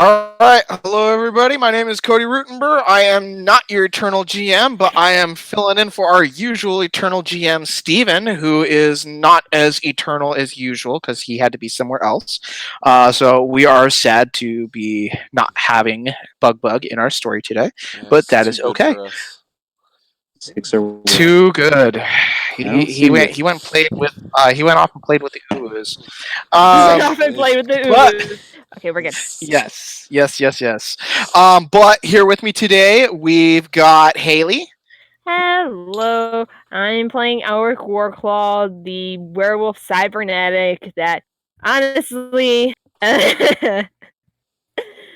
All right, hello everybody. My name is Cody Rutenberg. I am not your eternal GM, but I am filling in for our usual eternal GM, Steven, who is not as eternal as usual because he had to be somewhere else. So we are sad to be not having Bug in our story today, Yeah, but it's that too is good okay. for us. Six or what? Too good. I don't He see went it. he went and played with he went off and played with the Uus. Went Um, off and played with the but Uus. Okay, we're good. yes. But here with me today, we've got Haley. Hello, I'm playing Alrik Warclaw, the werewolf cybernetic that, honestly,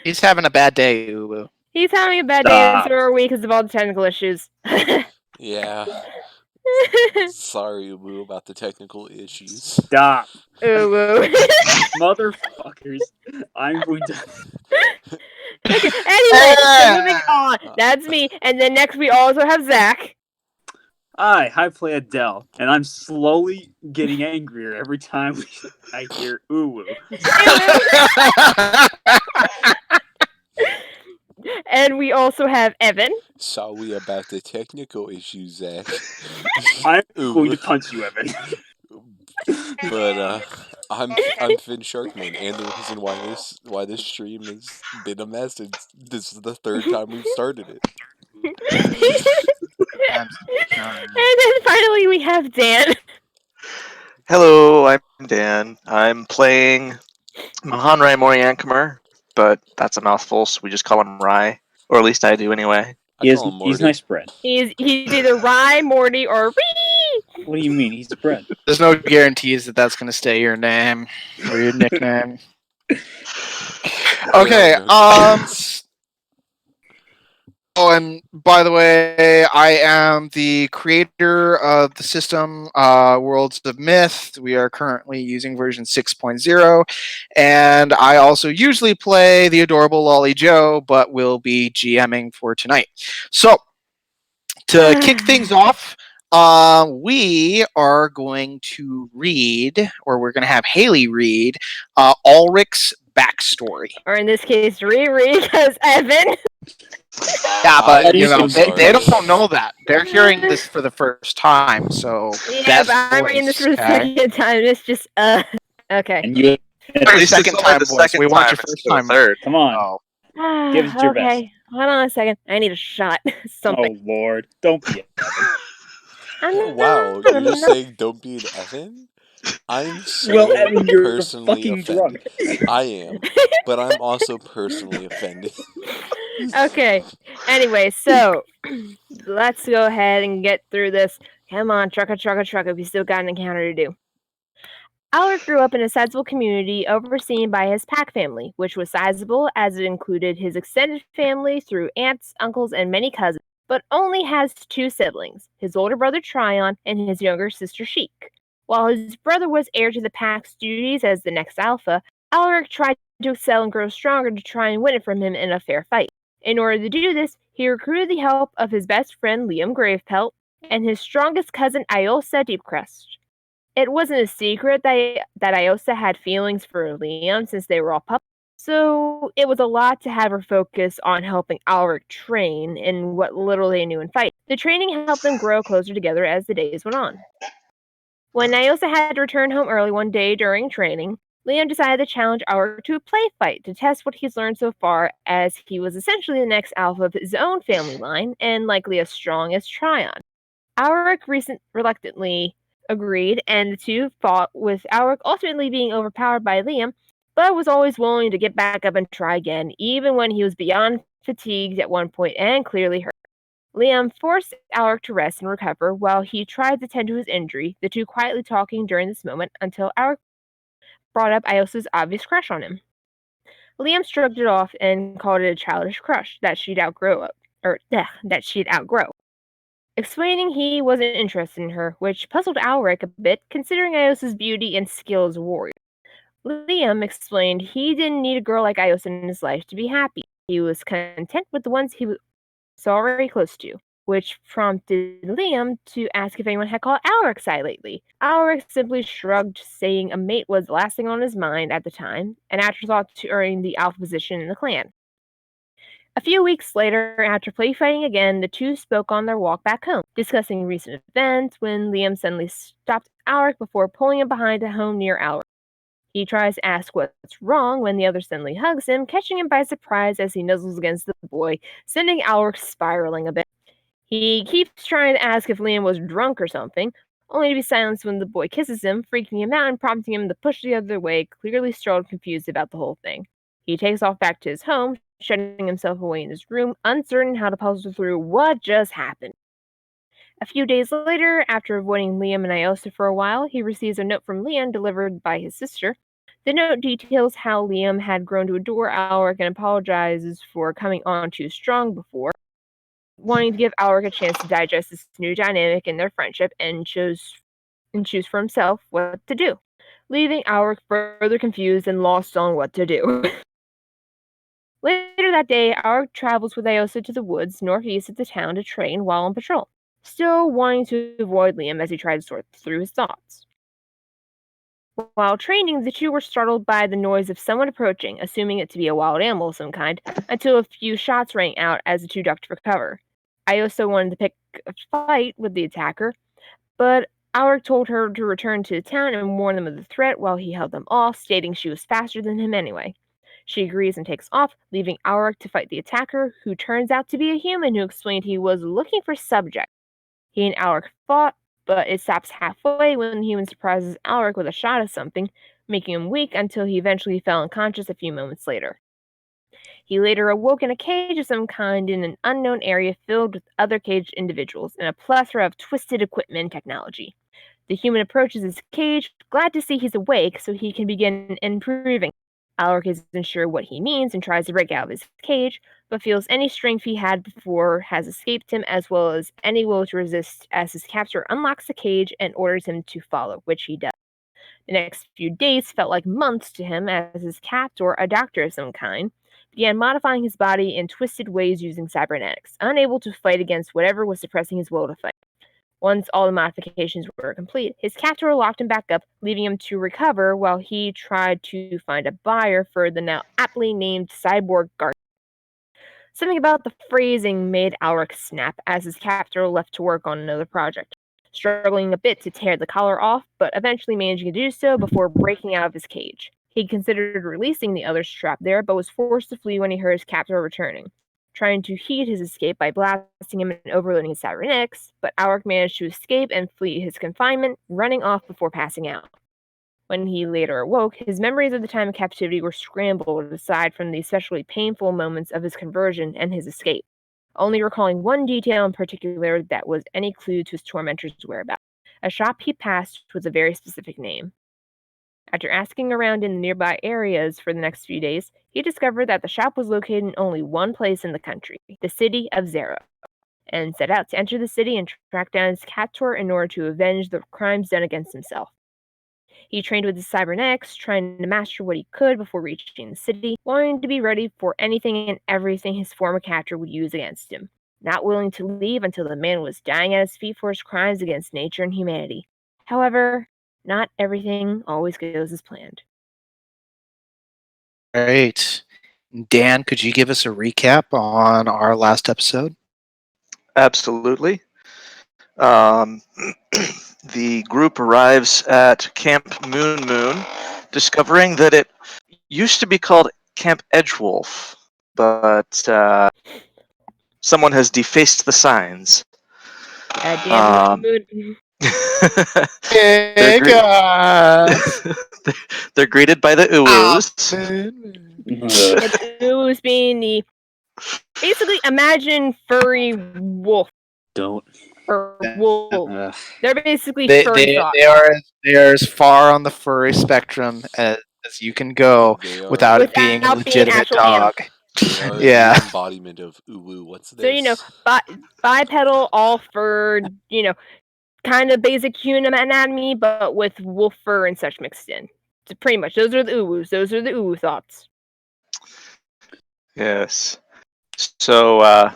He's having a bad day, Uwu. he's having a bad day and so are we because of all the technical issues. Yeah. Sorry, Woo, about the technical issues. Stop, Ooh. motherfuckers! I'm going to. Okay, anyway, so moving on. That's me. And then next we also have Zach. I play Adele, and I'm slowly getting angrier every time I hear "ooh." And we also have Evan. Sorry about the technical issues, Zach. I'm Ooh. going to punch you, Evan. But I'm Finn Sharkman, and the reason why this stream has been a mess is this is the third time we've started it. I'm sorry. And then finally we have Dan. Hello, I'm Dan. I'm playing Mahanrai Moriankamer, but that's a mouthful, so we just call him Rai. Or at least I do anyway. He's Morty. nice bread. He's either Rye, Morty, or Ree. What do you mean? He's bread. There's no guarantees that that's going to stay your name or your nickname. Okay. Oh, and by the way, I am the creator of the system Worlds of Myth. We are currently using version 6.0, and I also usually play the adorable Lolly Joe, but will be GMing for tonight. So, to kick things off, we are going to read, or we're going to have Haley read, Alrik's backstory. Or in this case, Riri, because Evan. Yeah, but I'm you know so they sorry. don't know that. They're hearing this for the first time, so Yeah, best but I'm reading this for the voice, second time. It's just okay. And you. At least second it's only time the voice. second We want time your instead first of the time. third. Come on. Oh, Give it your best. Okay, hold on a second. I need a shot. Something. Oh Lord! Don't be Evan. Wow, you're just saying don't be an Evan? I'm so Well, Evan, you're personally fucking offended. drunk. I am, but I'm also personally offended. Okay. Anyway, so let's go ahead and get through this. Come on, trucker. We still got an encounter to do. Alrik grew up in a sizable community overseen by his pack family, which was sizable as it included his extended family through aunts, uncles, and many cousins, but only has two siblings, his older brother Tryon and his younger sister Sheik. While his brother was heir to the pack's duties as the next alpha, Alrik tried to excel and grow stronger to try and win it from him in a fair fight. In order to do this, he recruited the help of his best friend Liam Gravepelt and his strongest cousin Iosa Deepcrest. It wasn't a secret that Iosa had feelings for Liam since they were all puppies, so it was a lot to have her focus on helping Alrik train in what little they knew in fight. The training helped them grow closer together as the days went on. When Iosa had to return home early one day during training, Liam decided to challenge Alrik to a play fight to test what he's learned so far, as he was essentially the next alpha of his own family line and likely as strong as Tryon. Alrik reluctantly agreed, and the two fought, with Alrik ultimately being overpowered by Liam, but was always willing to get back up and try again, even when he was beyond fatigued at one point and clearly hurt. Liam forced Alrik to rest and recover while he tried to tend to his injury, the two quietly talking during this moment until Alrik brought up Iosa's obvious crush on him. Liam shrugged it off and called it a childish crush that she'd outgrow, explaining he wasn't interested in her, which puzzled Alrik a bit, considering Iosa's beauty and skill as a warrior. Liam explained he didn't need a girl like Iosa in his life to be happy. He was content with the ones he was already close to. which prompted Liam to ask if anyone had called Alrik lately. Alrik simply shrugged, saying a mate was the last thing on his mind at the time, an afterthought to earning the alpha position in the clan. A few weeks later, after play fighting again, the two spoke on their walk back home, discussing recent events when Liam suddenly stopped Alrik before pulling him behind a home near Alrik. He tries to ask what's wrong when the other suddenly hugs him, catching him by surprise as he nuzzles against the boy, sending Alrik spiraling a bit. He keeps trying to ask if Liam was drunk or something, only to be silenced when the boy kisses him, freaking him out and prompting him to push the other way, clearly startled and confused about the whole thing. He takes off back to his home, shutting himself away in his room, uncertain how to puzzle through what just happened. A few days later, after avoiding Liam and Iosa for a while, he receives a note from Liam delivered by his sister. The note details how Liam had grown to adore Alrik and apologizes for coming on too strong before, wanting to give Alrik a chance to digest this new dynamic in their friendship and choose for himself what to do, leaving Alrik further confused and lost on what to do. Later that day, Alrik travels with Iosa to the woods northeast of the town to train while on patrol, still wanting to avoid Liam as he tried to sort through his thoughts. While training, the two were startled by the noise of someone approaching, assuming it to be a wild animal of some kind, until a few shots rang out as the two ducked for cover. Iosa wanted to pick a fight with the attacker, but Alrik told her to return to the town and warn them of the threat while he held them off, stating she was faster than him anyway. She agrees and takes off, leaving Alrik to fight the attacker, who turns out to be a human who explained he was looking for subject. He and Alrik fought, but it stops halfway when the human surprises Alrik with a shot of something, making him weak until he eventually fell unconscious a few moments later. He later awoke in a cage of some kind in an unknown area filled with other caged individuals and a plethora of twisted equipment and technology. The human approaches his cage, glad to see he's awake so he can begin improving. Alrik isn't sure what he means and tries to break out of his cage, but feels any strength he had before has escaped him, as well as any will to resist as his captor unlocks the cage and orders him to follow, which he does. The next few days felt like months to him as his captor, a doctor of some kind, began modifying his body in twisted ways using cybernetics, unable to fight against whatever was suppressing his will to fight. Once all the modifications were complete, his captor locked him back up, leaving him to recover while he tried to find a buyer for the now aptly named cyborg guard. Something about the phrasing made Alrik snap as his captor left to work on another project, struggling a bit to tear the collar off, but eventually managing to do so before breaking out of his cage. He considered releasing the others trapped there, but was forced to flee when he heard his captor returning, trying to heed his escape by blasting him and overloading his cybernetics, but Alrik managed to escape and flee his confinement, running off before passing out. When he later awoke, his memories of the time of captivity were scrambled aside from the especially painful moments of his conversion and his escape, only recalling one detail in particular that was any clue to his tormentor's whereabouts: a shop he passed with a very specific name. After asking around in the nearby areas for the next few days, he discovered that the shop was located in only one place in the country, the city of Zero, and set out to enter the city and track down his captor in order to avenge the crimes done against himself. He trained with his cybernetics, trying to master what he could before reaching the city, wanting to be ready for anything and everything his former captor would use against him, not willing to leave until the man was dying at his feet for his crimes against nature and humanity. However, not everything always goes as planned. Right. Dan, could you give us a recap on our last episode? Absolutely. The group arrives at Camp MoonMoon, discovering that it used to be called Camp Edgewolf, but someone has defaced the signs. Damn moon. Hey, They're, guys. they're greeted by the Uwus. The Uwus being the basically imagine furry wolf Don't. or wolf. Ugh. They're basically They, furry they, thoughts. they are as far on the furry spectrum as you can go They are, without it being a Without being legitimate actual animals. dog. they are Yeah. the embodiment of uwu. What's this? So, bipedal, all furred, kind of basic human anatomy, but with wolf fur and such mixed in. So pretty much, those are the Uwus. Those are the Uwu thoughts. Yes. So,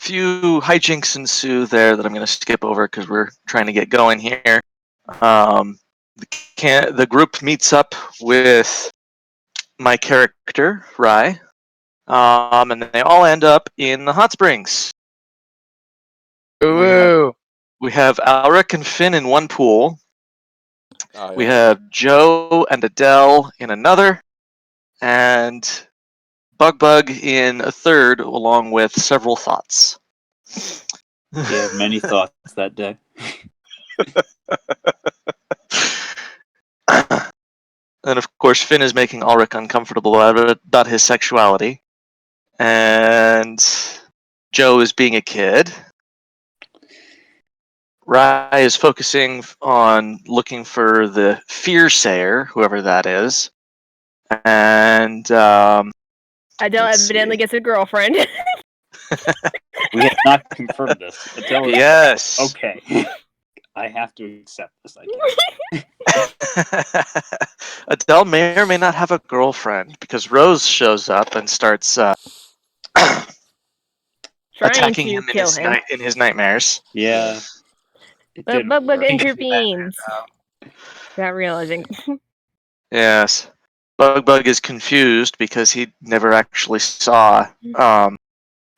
few hijinks ensue there that I'm going to skip over because we're trying to get going here. The group meets up with my character, Rai, and they all end up in the hot springs. Ooh. We have Alrik and Finn in one pool. Oh, We yeah. have Joe and Adele in another, and Bug in a third, along with several thoughts. He had many thoughts that day. And of course, Finn is making Ulrich uncomfortable about his sexuality. And Joe is being a kid. Rai is focusing on looking for the Fearsayer, whoever that is. And Adele let's evidently see. gets a girlfriend. We have not confirmed this. Adele is Yes. okay. I have to accept this, I guess. Adele may or may not have a girlfriend because Rose shows up and starts Trying attacking to him kill him. in his nightmares. Yeah. It But didn't Bug work. intervenes. Without realizing. Yes. Bug is confused because he never actually saw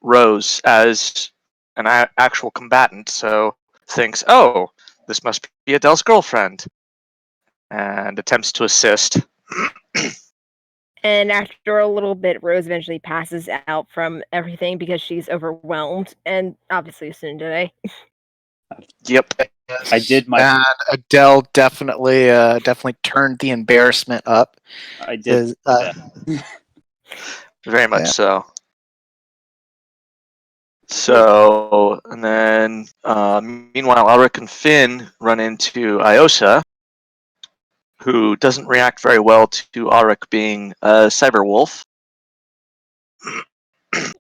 Rose as an actual combatant, so thinks, oh, this must be Adele's girlfriend, and attempts to assist. And after a little bit, Rose eventually passes out from everything because she's overwhelmed, and obviously soon today. Yep. I did my. And Adele definitely turned the embarrassment up. I did. Very much Yeah. so. So, and then meanwhile, Alrik and Finn run into Iosa, who doesn't react very well to Alrik being a cyber wolf.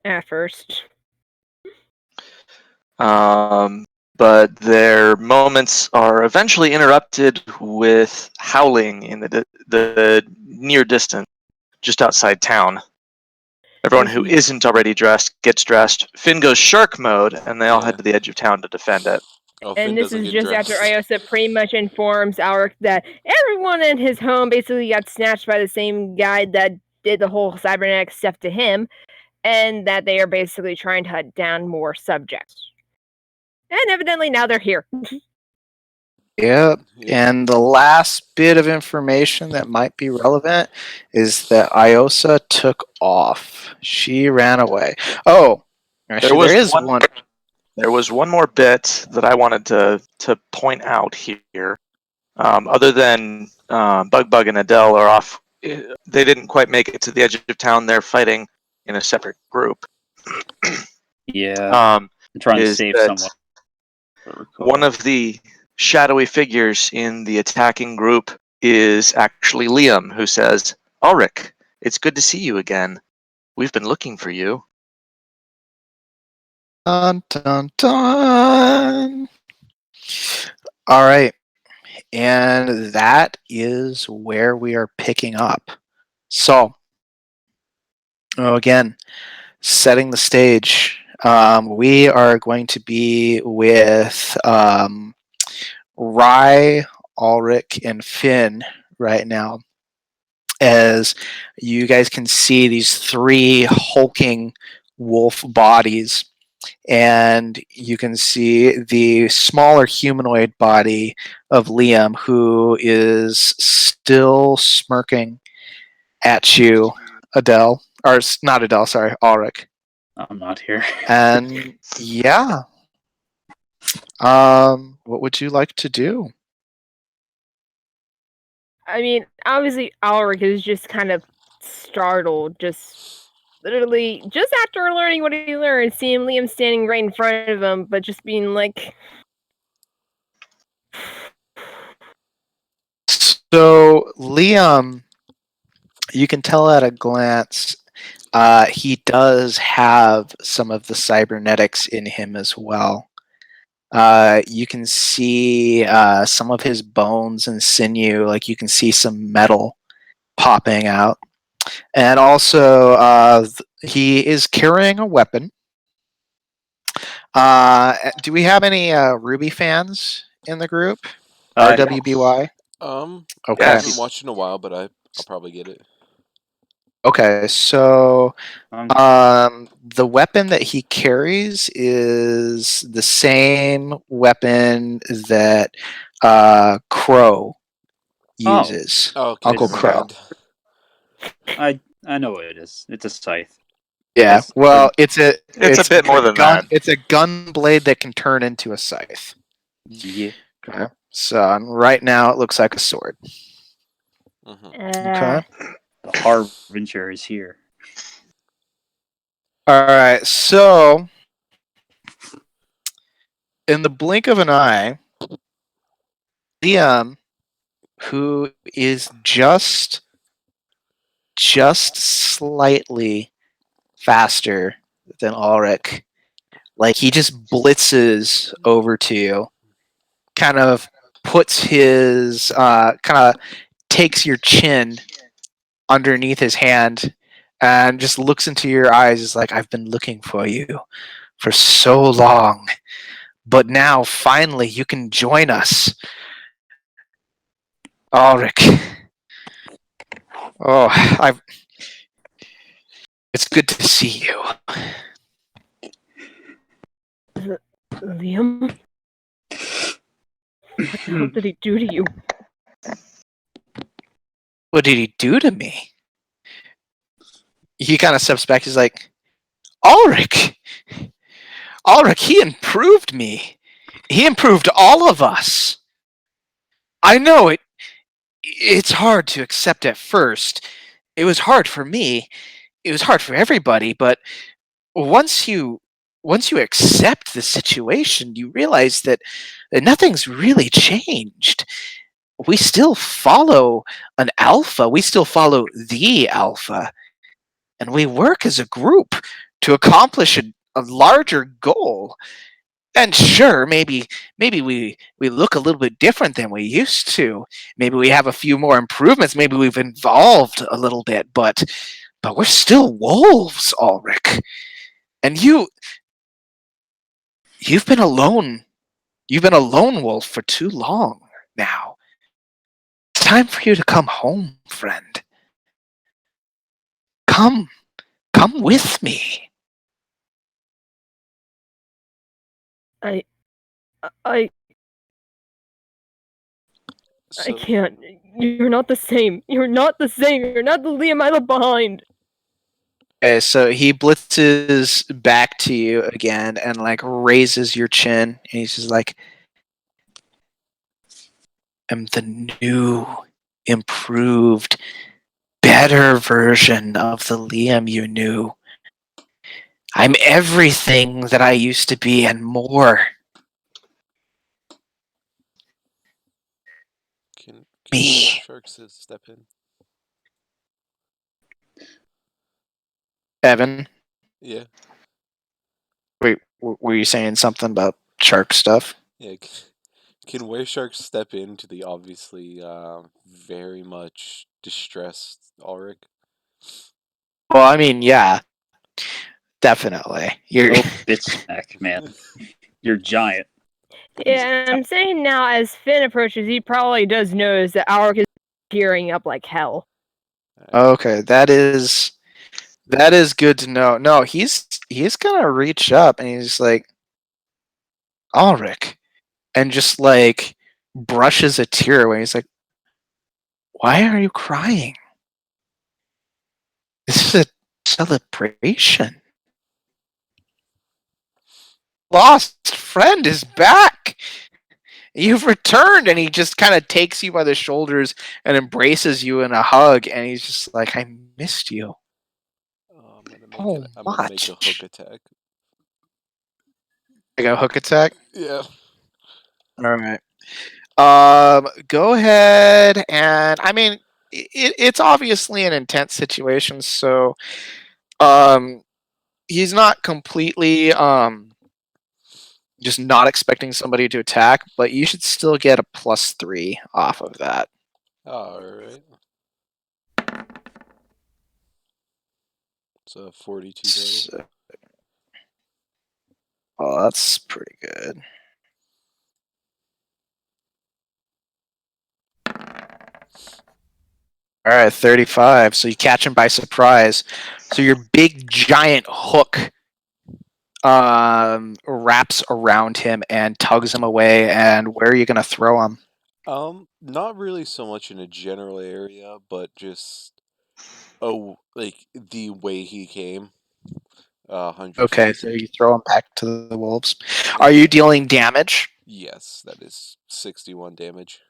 At first. But their moments are eventually interrupted with howling in the near distance, just outside town. Everyone who isn't already dressed gets dressed. Finn goes shark mode, and they all head to the edge of town to defend it. Oh, Finn And this doesn't is get just dressed. after Iosa pretty much informs Alrik that everyone in his home basically got snatched by the same guy that did the whole cybernetic stuff to him, and that they are basically trying to hunt down more subjects. And evidently now they're here. Yep. And the last bit of information that might be relevant is that Iosa took off. She ran away. Oh, actually, there is one. There was one more bit that I wanted to point out here. Other than Bug and Adele are off, they didn't quite make it to the edge of town. They're fighting in a separate group. Yeah. I'm trying to is save that someone. one of the shadowy figures in the attacking group is actually Liam, who says, Alrik, it's good to see you again. We've been looking for you. Dun, dun, dun. All right. And that is where we are picking up. So, again, setting the stage. We are going to be with Rai, Alrik, and Finn right now. As you guys can see these three hulking wolf bodies, and you can see the smaller humanoid body of Liam, who is still smirking at you, Adele. Or not Adele, sorry, Alrik. I'm not here. And yeah. What would you like to do? I mean, obviously Alrik is just kind of startled, just literally just after learning what he learned, seeing Liam standing right in front of him, but just being like, So Liam, you can tell at a glance, he does have some of the cybernetics in him as well. You can see some of his bones and sinew, like you can see some metal popping out. And also, he is carrying a weapon. Do we have any Ruby fans in the group? Yeah. RWBY. I Okay. haven't watched in a while, but I'll probably get it. Okay. So, Um, the weapon that he carries is the same weapon that Crow uses. Oh, okay, Uncle never Crow. mind. I know what it is. It's a scythe. Yeah. It's Well, it's a bit more than gun. that. It's a gun blade that can turn into a scythe. yeah. Okay. So right now it looks like a sword. Hmm. Okay. The harbinger is here. All right. So in the blink of an eye, Liam, who is just slightly faster than Alrik, like he just blitzes over to you, kind of puts his kind of takes your chin underneath his hand and just looks into your eyes. Is like, I've been looking for you for so long, but now finally you can join us, Alrik. Oh, I've it's good to see you. Liam, what the hell did he do to you? What did he do to me? He kind of steps back. He's like, Alrik, he improved me. He improved all of us. I know it. It's hard to accept at first. It was hard for me. It was hard for everybody. But once you accept the situation, you realize that nothing's really changed. We still follow an alpha. We still follow the alpha, and we work as a group to accomplish a larger goal. And sure, maybe we look a little bit different than we used to. Maybe we have a few more improvements. Maybe we've evolved a little bit, but we're still wolves, Ulrich. And you've been alone. You've been a lone wolf for too long now. It's time for you to come home, friend. Come with me. I I So can't. You're not the same. You're not the same. You're not the Liam I left behind. Okay, so he blitzes back to you again and like raises your chin, and he's just like, "I'm the new, improved, better version of the Liam you knew. I'm everything that I used to be and more. can Me." Sharks step in? Evan, Yeah, wait, were you saying something about shark stuff? yeah. Can Were Sharks step into the obviously very much distressed Ulrich? Well, I mean, yeah, definitely. You're Oh, bitch smack, man. You're giant. Yeah, and I'm saying now, as Finn approaches, he probably does notice that Alrik is gearing up like hell. okay. That is good to know. No, he's gonna reach up and he's like, Ulrich, and just like brushes a tear away. He's like, "Why are you crying? This is a celebration. Lost friend is back. You've returned." And he just kind of takes you by the shoulders and embraces you in a hug. And he's just like, "I missed you Oh, so I'm gonna make a hook much." attack. Like a hook attack. Yeah. All right. Go ahead, and I mean, it's obviously an intense situation, so um, he's not completely just not expecting somebody to attack, but you should still get a +3 off of that. All right. So 42 total. So, Oh, that's pretty good. All right, 35. So you catch him by surprise. So your big giant hook wraps around him and tugs him away. And where are you gonna throw him? Not really so much in a general area, but just like the way he came. 100 Okay, feet. so you throw him back to the wolves. Are you dealing damage? Yes, that is 61 damage.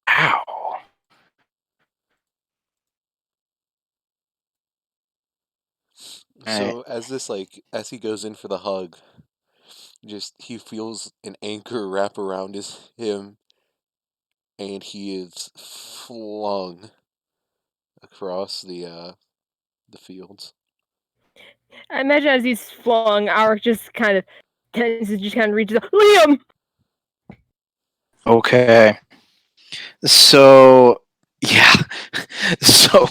Ow. Alright. So as he goes in for the hug, just he feels an anchor wrap around him, and he is flung across the fields. I imagine as he's flung, Alrik just kind of reaches out. Liam! Okay. So yeah. So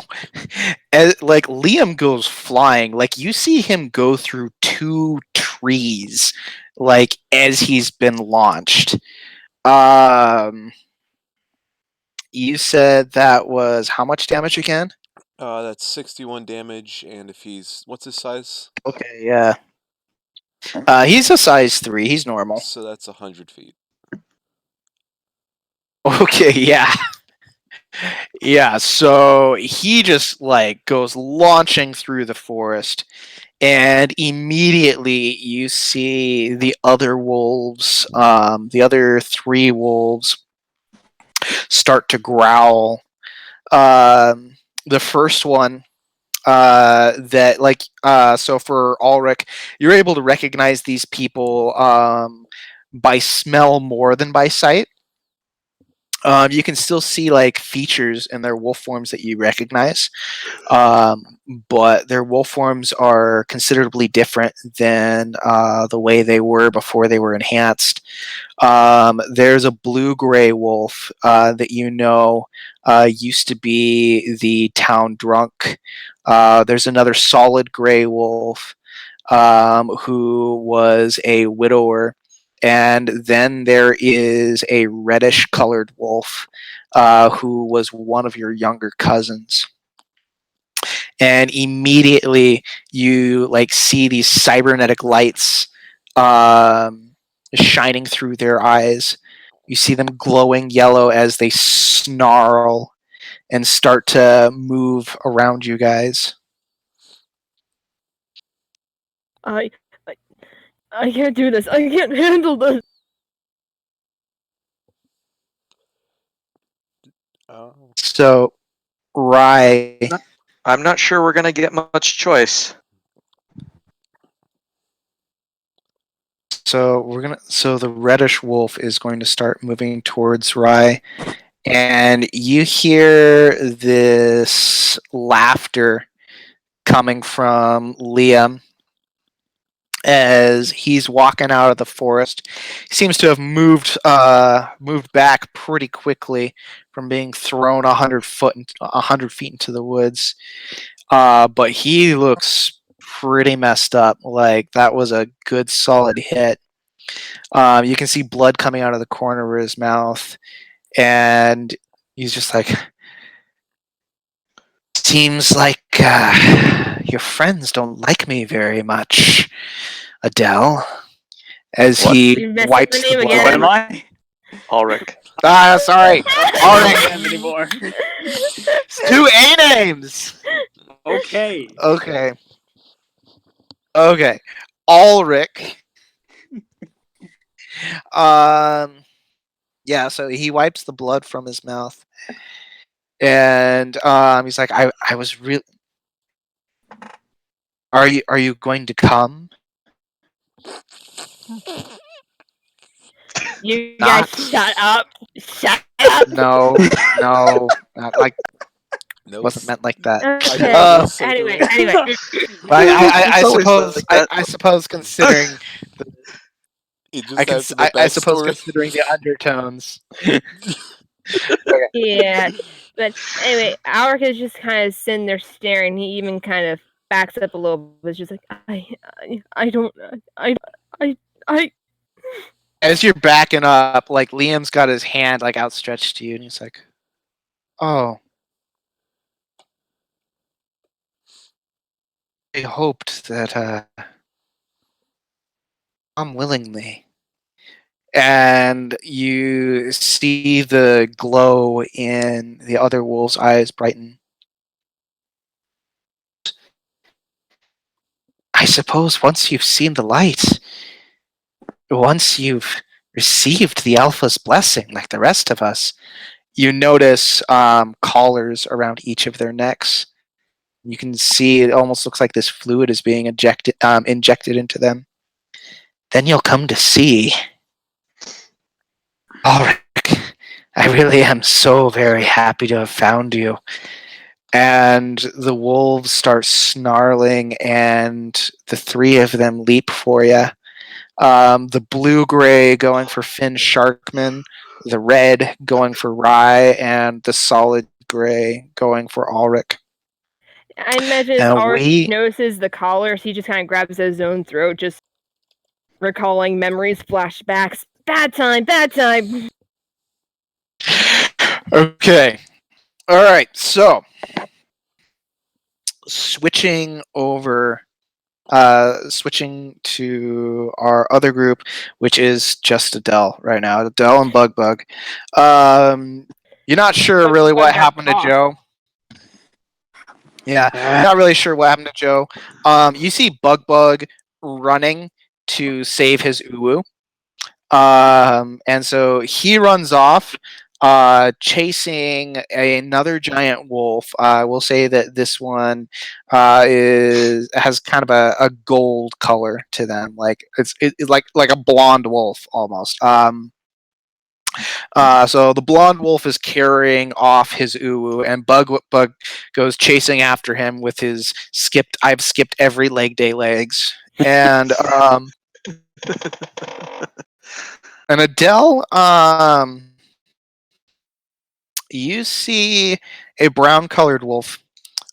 like Liam goes flying, like you see him go through 2 trees like as he's been launched. Um you said that was how much damage again? That's 61 damage, and if what's his size? Okay, yeah. He's a size 3, he's normal. So that's 100 feet. Okay, yeah. Yeah, so he just like goes launching through the forest, and immediately you see the other wolves, the other 3 wolves, start to growl. The first one, so for Alrik, you're able to recognize these people by smell more than by sight. You can still see like features in their wolf forms that you recognize, but their wolf forms are considerably different than the way they were before they were enhanced. There's a blue-gray wolf that you know used to be the town drunk. There's another solid gray wolf who was a widower. And then there is a reddish colored wolf who was one of your younger cousins. And immediately you like see these cybernetic lights shining through their eyes. You see them glowing yellow as they snarl and start to move around you guys. I, I, I can't do this. I can't handle this. Oh. So, Rye, I'm not sure we're gonna get much choice. so the reddish wolf is going to start moving towards Rye, and you hear this laughter coming from Liam as he's walking out of the forest. He seems to have moved back pretty quickly from being thrown 100 feet into the woods. But he looks pretty messed up. Like that was a good solid hit. You can see blood coming out of the corner of his mouth, and he's just like, seems like your friends don't like me very much, Adele. As What? he You messed up wipes the the name blood. What again. am I? Ulrich. Sorry. I Alrik. don't have anymore. It's 2 A names. Okay. Okay. Okay. Alrik. Yeah, so he wipes the blood from his mouth. And he's like, I was real. Are you going to come? You Not. guys shut up. Shut up. No, not like No, wasn't meant like that. Okay. I was so Anyway, direct. anyway. But I It's always suppose like that. I suppose considering It just adds to the I suppose backstory. considering the undertones. Yeah. But anyway, Alrik is just kind of sitting there staring. He even kind of backs up a little bit. Just like I don't I. As you're backing up, like Liam's got his hand like outstretched to you, and he's like, "Oh, I hoped that come willingly." And you see the glow in the other wolf's eyes brighten. I suppose once you've seen the light, once you've received the Alpha's blessing, like the rest of us, you notice collars around each of their necks. You can see it almost looks like this fluid is being injected into them. Then you'll come to see. Alrik, I really am so very happy to have found you. And the wolves start snarling, and the three of them leap for you. The blue-gray going for Finn Sharkman, the red going for Rye, and the solid gray going for Alrik. I imagine as And Alrik notices the collars, he just kind of grabs his own throat, just recalling memories, flashbacks. Bad time, bad time. Okay. All right. So, switching to our other group, which is just Adele right now. Adele and Bug. You're not sure really what happened to Joe. Yeah, not really sure what happened to Joe. You see Bug running to save his uwu. And so he runs off, chasing another giant wolf. We'll say that this one has kind of a gold color to them, like it's like a blonde wolf almost. So the blonde wolf is carrying off his uwu, and Bug goes chasing after him with his I've skipped every leg day legs, and and Adele, you see a brown-colored wolf.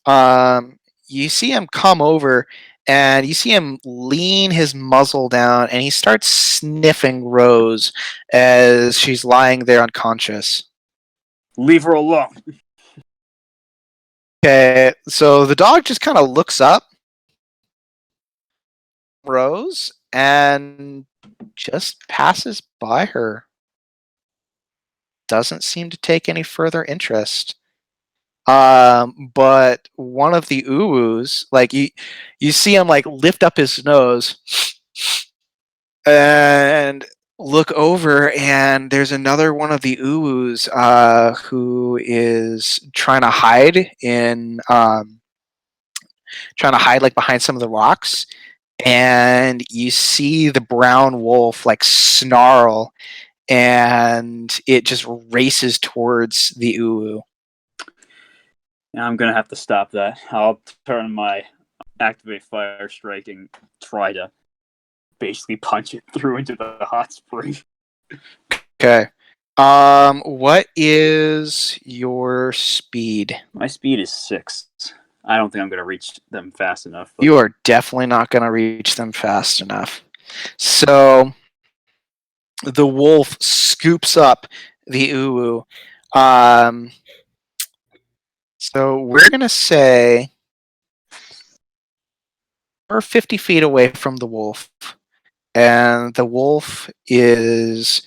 You see him come over, and you see him lean his muzzle down, and he starts sniffing Rose as she's lying there unconscious. Leave her alone. Okay, so the dog just kind of looks up, Rose, and just passes by her. Doesn't seem to take any further interest. But one of the uwus, like you see him like lift up his nose and look over, and there's another one of the uwus who is trying to hide like behind some of the rocks, and you see the brown wolf like snarl, and it just races towards the uwu. Yeah, I'm gonna have to stop that. I'll turn my activate fire strike and try to basically punch it through into the hot spring. Okay. What is your speed? My speed is 6. I don't think I'm gonna reach them fast enough. But... You are definitely not going to reach them fast enough. So the wolf scoops up the uwu. So we're going to say we're 50 feet away from the wolf, and the wolf is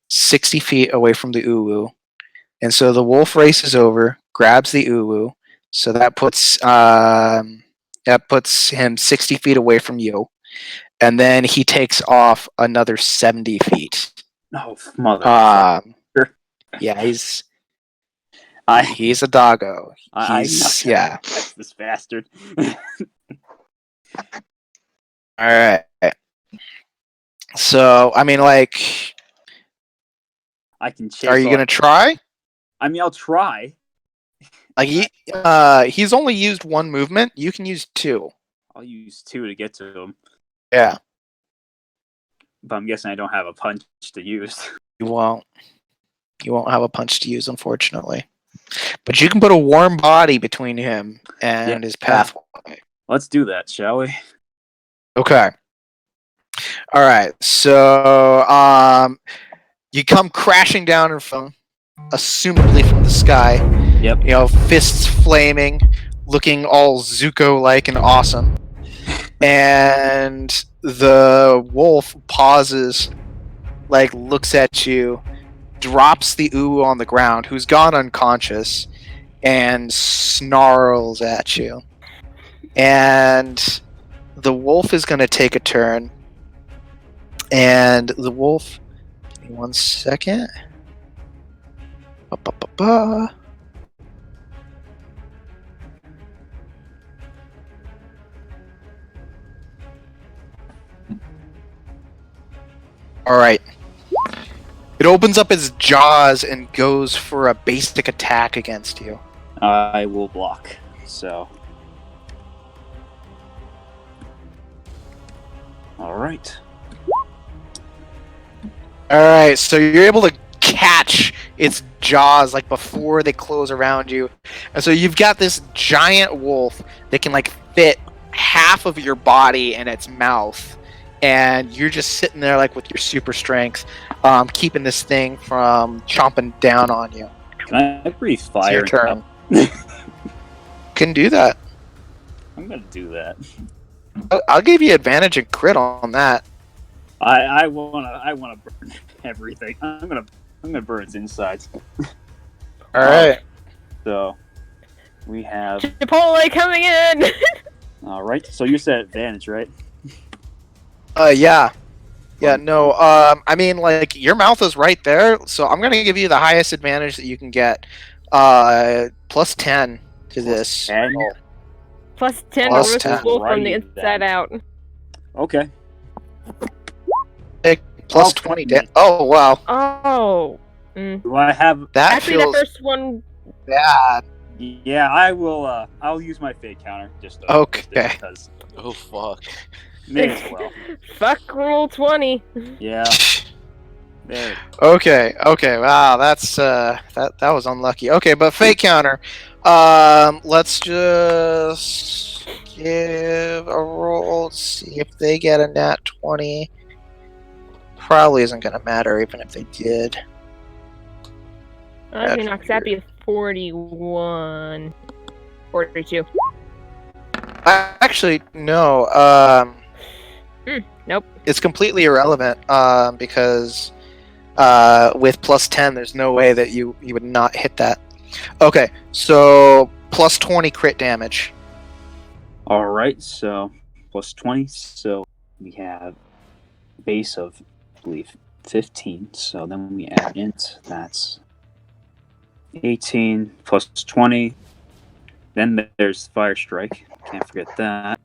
60 feet away from the uwu. And so the wolf races over, grabs the uwu. So that puts him 60 feet away from you, and then he takes off another 70 feet. Oh, mother! Yeah, he's a doggo. Yeah. That's this bastard. All right. So I mean, like, I can chase. Are you gonna try? I mean, I'll try. Like he's only used one movement. You can use 2. I'll use 2 to get to him. Yeah. But I'm guessing I don't have a punch to use. You won't have a punch to use, unfortunately. But you can put a warm body between him and his pathway. Let's do that, shall we? Okay. All right. So, you come crashing down from, assumably from the sky. Yep. You know, fists flaming, looking all Zuko-like and awesome. And the wolf pauses, like looks at you, drops the ooh on the ground, who's gone unconscious, and snarls at you. And the wolf is going to take a turn. And the wolf, give me 1 second. Ba-ba-ba-ba. All right. It opens up its jaws and goes for a basic attack against you. I will block. So. All right. All right, so you're able to catch its jaws like before they close around you, and so you've got this giant wolf that can like fit half of your body in its mouth, and you're just sitting there like with your super strength, keeping this thing from chomping down on you. Can I breathe It's fire? your turn. Can do that. I'm gonna do that. I'll give you advantage and crit on that. I wanna burn everything. I'm gonna burn its insides. All right. So we have. Chipotle coming in. All right. So you said advantage, right? Yeah. Yeah, no, I mean, like, your mouth is right there, so I'm gonna give you the highest advantage that you can get. Plus 10 to this. 10? roll. Plus 10 Plus to roast 10. the wolf from the Righty inside then. out. Okay. Plus Okay. 20 Oh, wow. Oh. Do I have? That Actually, the feels first one. bad. Yeah, I will. I'll use my fate counter just to, Okay. because Oh fuck. may as well. Fuck roll 20. Yeah. There. Okay, wow, that's, that was unlucky. Okay, but fate counter. Let's just give a roll, see if they get a nat 20. Probably isn't gonna matter even if they did. Okay, no, 'cause that'd be a 41. 42. Actually, no. Nope. It's completely irrelevant. Because with plus 10, there's no way that you would not hit that. Okay, so plus 20 crit damage. All right. So plus 20. So we have base of, I believe, 15. So then we add int. That's 18 plus 20. Then there's fire strike. Can't forget that.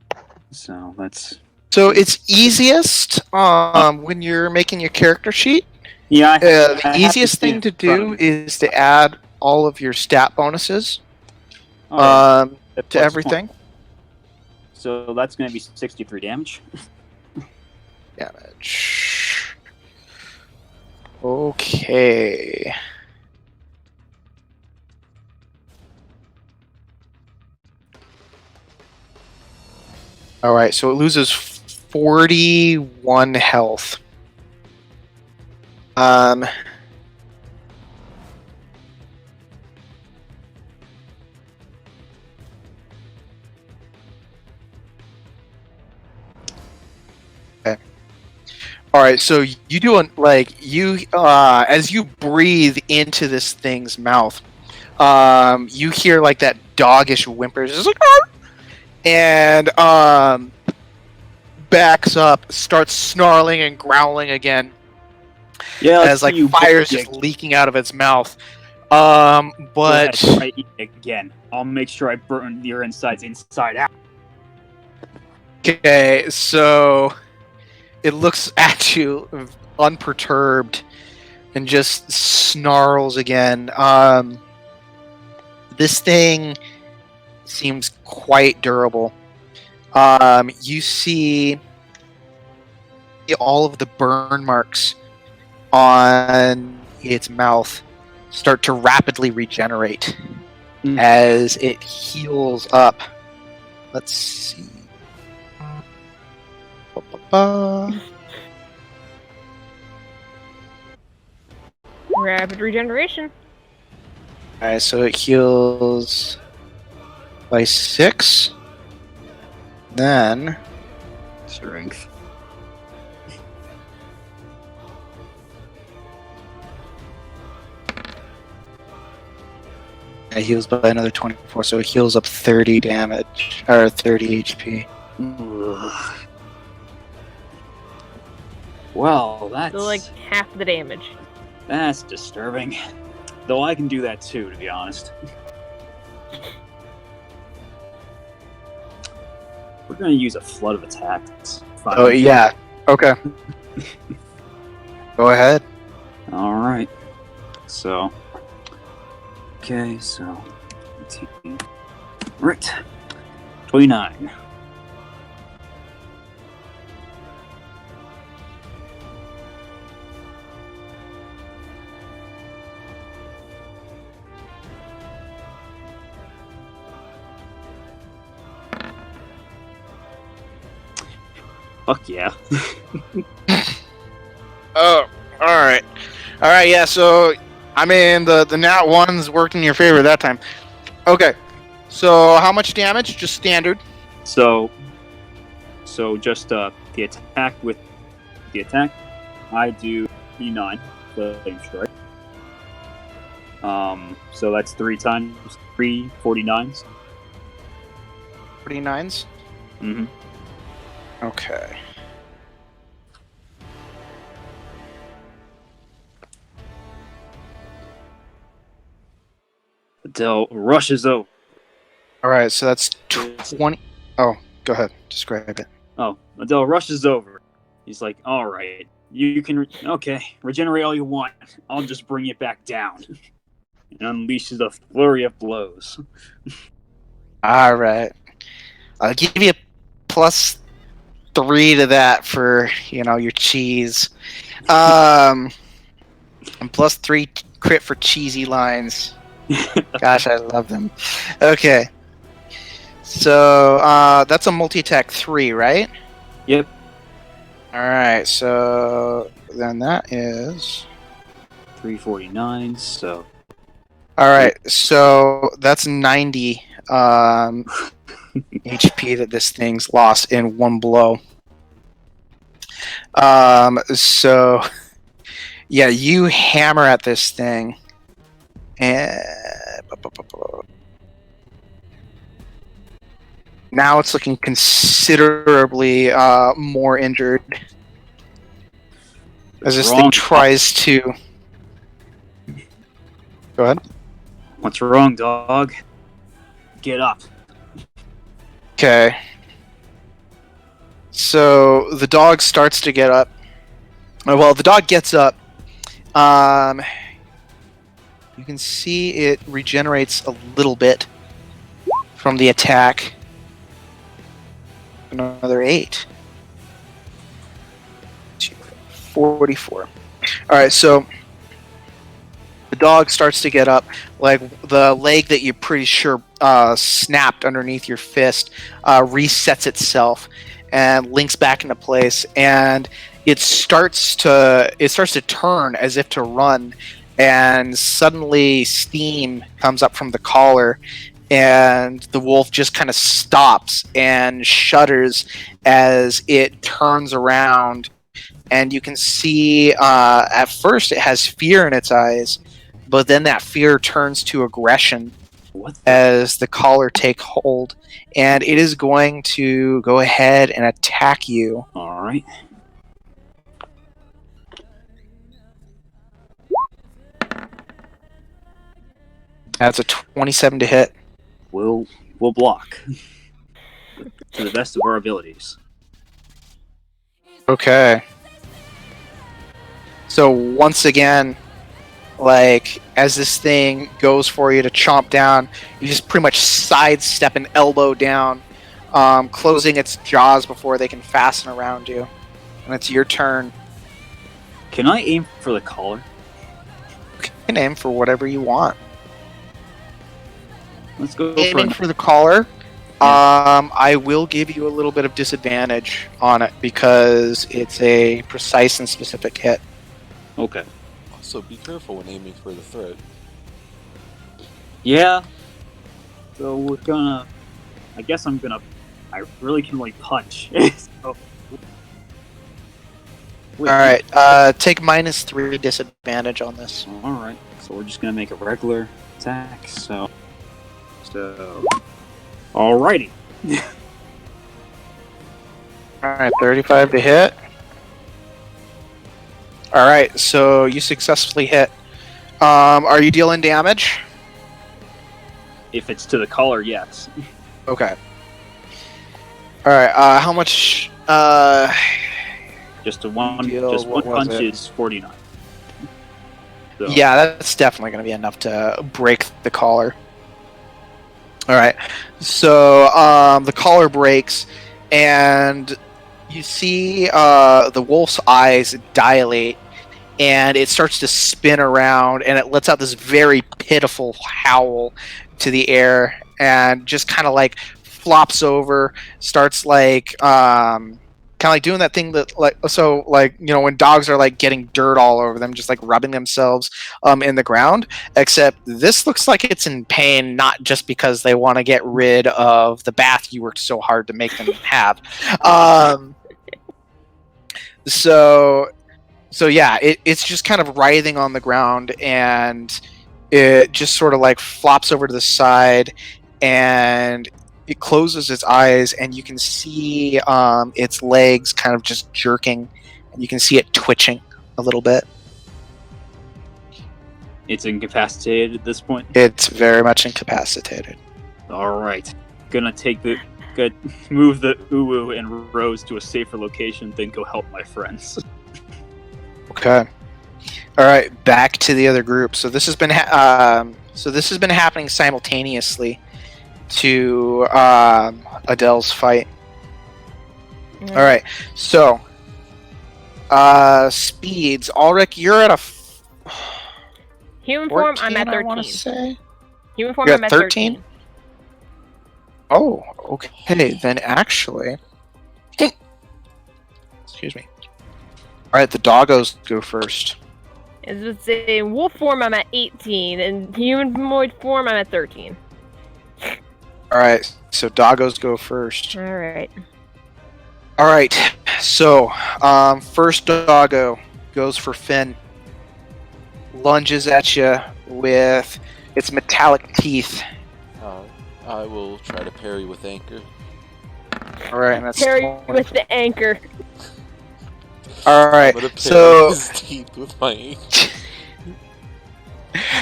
So that's. So it's easiest when you're making your character sheet. Yeah. The easiest thing to do is to add all of your stat bonuses to everything. So that's going to be 63 damage. Damage. Okay. All right, so it loses 41 health. Okay. All right, so you do as you breathe into this thing's mouth, you hear like that doggish whimpers, it's like, "Arr!" and backs up, starts snarling and growling again. Yeah, as like fire's just leaking out of its mouth. But try again. I'll make sure I burn your insides inside out. okay, so it looks at you unperturbed and just snarls again. This thing seems quite durable. You see all of the burn marks on its mouth start to rapidly regenerate as it heals up. Let's see. Rapid regeneration. Alright, so it heals by 6. Then Strength. it heals by another 24, so it heals up 30 damage, or 30 HP. Ugh. Well, that's So like half the damage. that's disturbing. Though I can do that too, to be honest. We're gonna use a flood of attacks. Fine. Oh, yeah. Okay. Go ahead. Alright. So. Okay, so. 18. Right. 29. Fuck yeah. Oh, alright. Alright, yeah, so, I mean, the nat 1's worked in your favor that time. Okay. So, how much damage? Just standard. So just the attack with the attack, I do 39 flame strike. So that's 3 times 3 49s. 49s? Mm-hmm. Okay. Adele rushes over. Alright, so that's 20. Oh, go ahead. Describe it. Oh, Adele rushes over. He's like, "All right, you can regenerate all you want. I'll just bring it back down." And unleashes a flurry of blows. Alright. I'll give you +3 to that for, your cheese. And +3 crit for cheesy lines. Gosh, I love them. Okay. So, that's a multi-attack 3, right? Yep. Alright, so then that is... 349s, so... Alright, so that's 90 HP that this thing's lost in one blow. So... Yeah, you hammer at this thing. And... Now it's looking considerably more injured. As this thing tries to... Go ahead. What's wrong, dog? Get up. Okay. So the dog starts to get up. Well, the dog gets up. You can see it regenerates a little bit from the attack. Another 8. 44. Alright, so the dog starts to get up. Like the leg that you're pretty sure snapped underneath your fist resets itself and links back into place, and it starts to turn as if to run, and suddenly steam comes up from the collar, and the wolf just kind of stops and shudders as it turns around, and you can see at first it has fear in its eyes, but then that fear turns to aggression as the collar take hold, and it is going to go ahead and attack you. All right. That's a 27 to hit. We'll block to the best of our abilities. Okay. So once again, like, as this thing goes for you to chomp down, you just pretty much sidestep and elbow down, closing its jaws before they can fasten around you. And it's your turn. Can I aim for the collar? You can aim for whatever you want. Let's go Aiming for the collar. I will give you a little bit of disadvantage on it because it's a precise and specific hit. Okay. Also, be careful when aiming for the threat. Yeah. So we're gonna. I guess I'm gonna. I really can only punch. So, wait, All right, take -3 disadvantage on this. All right. So we're just gonna make a regular attack. So. Alrighty. All right, 35 to hit. All right, so you successfully hit. Are you dealing damage? If it's to the collar, yes. Okay. All right. How much? Just one what was punch it? is 49. So, Yeah, that's definitely going to be enough to break the collar. All right. So the collar breaks, and you see the wolf's eyes dilate, and it starts to spin around, and it lets out this very pitiful howl to the air, and just kind of like flops over, starts like kind of like doing that thing that when dogs are like getting dirt all over them, just like rubbing themselves in the ground. Except this looks like it's in pain, not just because they want to get rid of the bath you worked so hard to make them have. So yeah, it's just kind of writhing on the ground, and it just sort of like flops over to the side, and it closes its eyes, and you can see its legs kind of just jerking, and you can see it twitching a little bit. It's incapacitated at this point. It's very much incapacitated. All right. Gonna move the Uwu and Rose to a safer location, then go help my friends. Okay. All right, back to the other group. So this has been happening simultaneously to Adele's fight. Mm. All right, so speeds. Alrik, you're at a Human form, 14, I'm at I want 13. to say. Human form, You're I'm at at 13? 13. Oh, okay. Then actually, excuse me. All right, the doggos go first. As would say, wolf form, I'm at 18, and humanoid form, I'm at 13. All right, so doggos go first. All right. All right, so first doggo goes for Finn. Lunges at you with its metallic teeth. I will try to parry with anchor. All right, and that's Parry 20. with the anchor. All right, I'm gonna parry so his teeth with my anchor.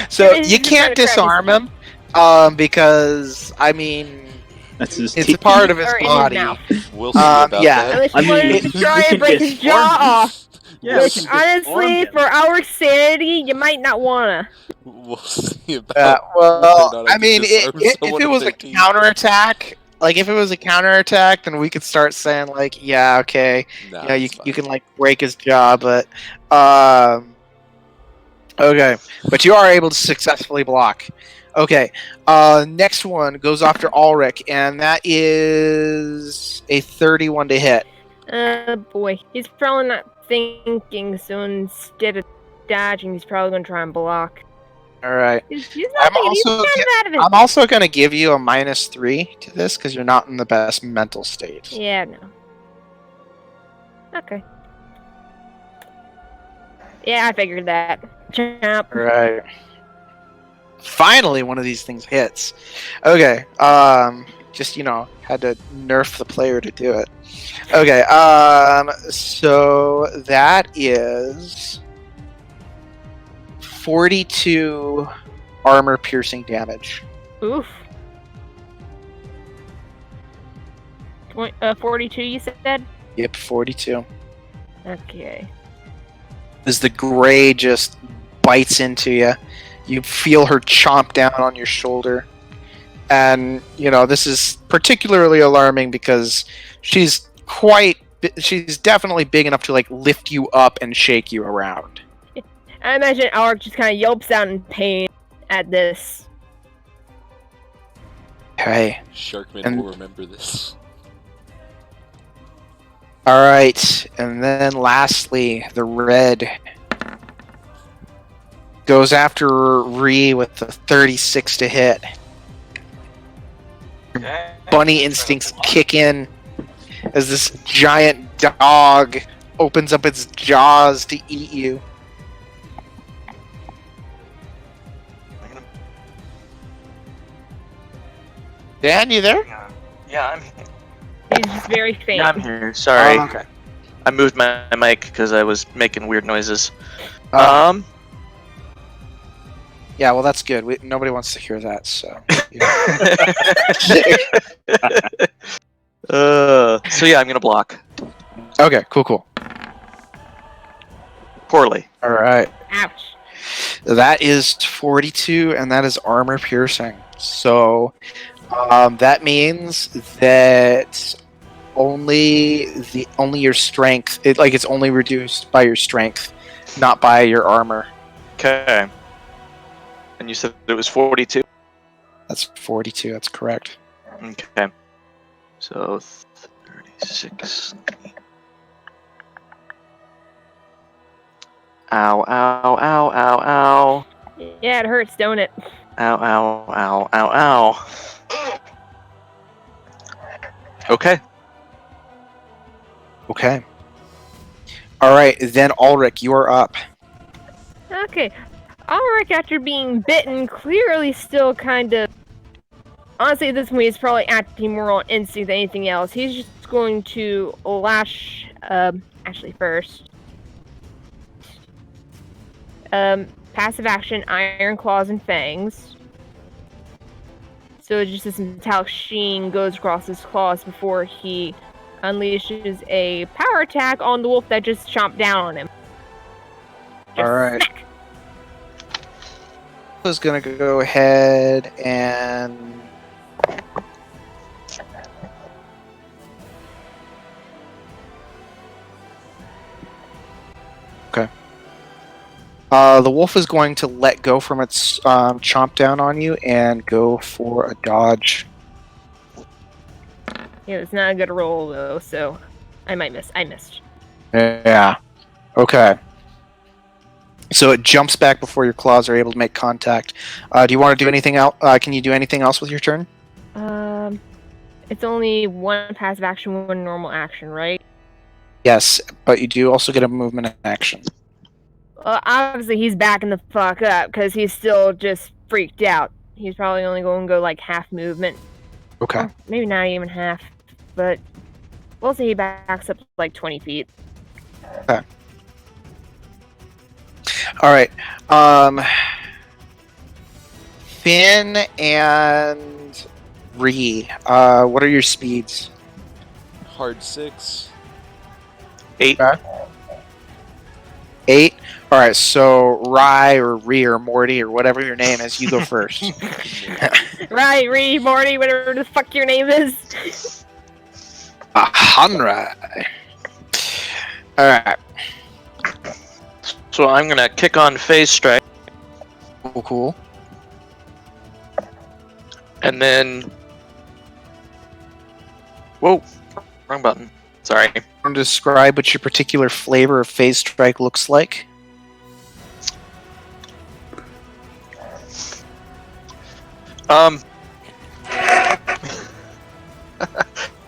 so He's you just can't trying to crack disarm him, because I mean That's his it's teeth. a part of his Or in his body. mouth. We'll see about yeah. that. Unless I you wanted mean, to try we and can break his disarm jaw him. off. Yeah, Which, we can disarm honestly, him. for our sanity, you might not wanna. We'll see about Well, whether or not I can mean, disarm if someone it with was their a teeth. counterattack, like if it was a counterattack, then we could start saying like, yeah, okay, Nah, you know, you it's you fine. can like break his jaw, but okay, but you are able to successfully block. Okay, next one goes after Alrik, and that is a 31 to hit. Boy. He's probably not thinking, so instead of dodging, he's probably gonna try and block. All right. He's not thinking, he's kind of out of it. I'm also going to give you a -3 to this because you're not in the best mental state. Yeah, no. Okay. Yeah, I figured that. Chomp. All right. Finally, one of these things hits. Okay. Just had to nerf the player to do it. Okay. So that is 42 armor piercing damage. Oof. 42, you said? Yep, 42. Okay. As the gray just bites into you, you feel her chomp down on your shoulder. And, this is particularly alarming because she's definitely big enough to, like, lift you up and shake you around. I imagine Alrik just kind of yelps out in pain at this. Okay. Sharkman And- will remember this. All right, and then lastly, the red goes after Ree with the 36 to hit. Okay. Bunny instincts kick in as this giant dog opens up its jaws to eat you. Dan, you there? Yeah, I'm. He's just very faint. Yeah, I'm here. Sorry, Oh, okay. I moved my mic because I was making weird noises. Yeah, well, that's good. Nobody wants to hear that, so. So yeah, I'm gonna block Okay, cool. poorly. All right. Ouch. That is 42, and that is armor piercing. So that means that only your strength. It's only reduced by your strength, not by your armor. Okay. And you said it was 42. That's 42. That's correct. Okay. So 36. Ow! Ow! Ow! Ow! Ow! Yeah, it hurts, don't it? Ow! Ow! Ow! Ow! Ow! Okay. Okay. All right, then Alrik, you are up. Okay. Alrik, after being bitten, clearly still kind of. Honestly, at this point, he's probably acting more on instinct than anything else. He's just going to lash. Actually, first. Passive action, Iron Claws and Fangs. So just this metallic sheen goes across his claws before he unleashes a power attack on the wolf that just chomped down on him. Just All right. smack. I was gonna go ahead and okay. The wolf is going to let go from its chomp down on you and go for a dodge. Yeah, it's not a good roll though, so I might miss. I missed. Yeah. Okay. So it jumps back before your claws are able to make contact. Do you want to do anything else? Can you do anything else with your turn? It's only one passive action, one normal action, right? Yes, but you do also get a movement action. Obviously he's backing the fuck up because he's still just freaked out. He's probably only going to go like half movement. Okay. Or maybe not even half, but we'll say he backs up like 20 feet. Okay. All right. Finn and Ree, what are your speeds? Hard 6. 8. 8? Alright, so Rye or Ree or Morty or whatever your name is, you go first. Right, Ree, Morty, whatever the fuck your name is. Hanrai. Alright. So I'm gonna kick on phase strike, Cool. and then. Whoa! Wrong button. Sorry. Want to describe what your particular flavor of phase strike looks like?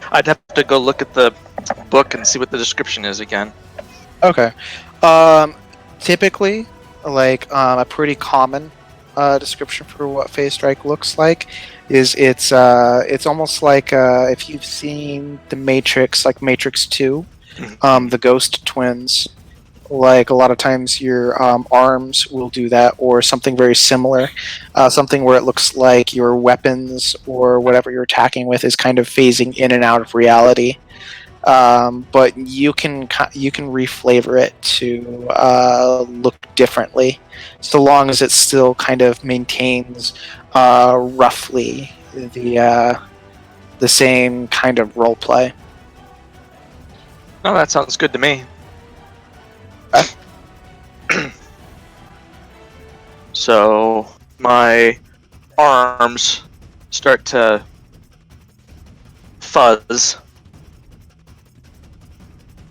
I'd have to go look at the book and see what the description is again. Okay. Typically, like a pretty common description for what phase strike looks like is it's almost like if you've seen the Matrix, like Matrix 2, the Ghost twins. Like a lot of times your arms will do that, or something very similar, something where it looks like your weapons or whatever you're attacking with is kind of phasing in and out of reality. But you can reflavor it to look differently, so long as it still kind of maintains roughly the same kind of role play. Oh, that sounds good to me. So my arms start to fuzz.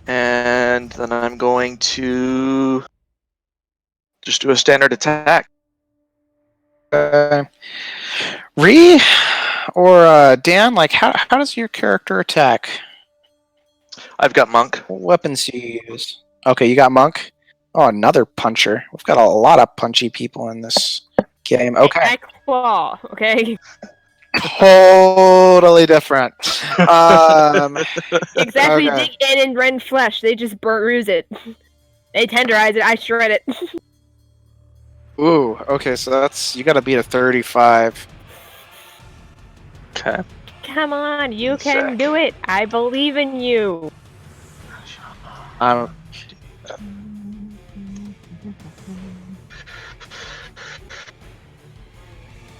And then I'm going to just do a standard attack. Ree or Dan, like how does your character attack? I've got monk. What weapons do you use? Okay, you got monk. Oh, another puncher. We've got a lot of punchy people in this game. Okay, I claw. Okay. totally different. Exactly. Okay. Dig in and rend flesh. They just bruise it. They tenderize it. I shred it. Ooh, okay, so that's you got to beat a 35. Okay. Come on, you One can sec. do it. I believe in you.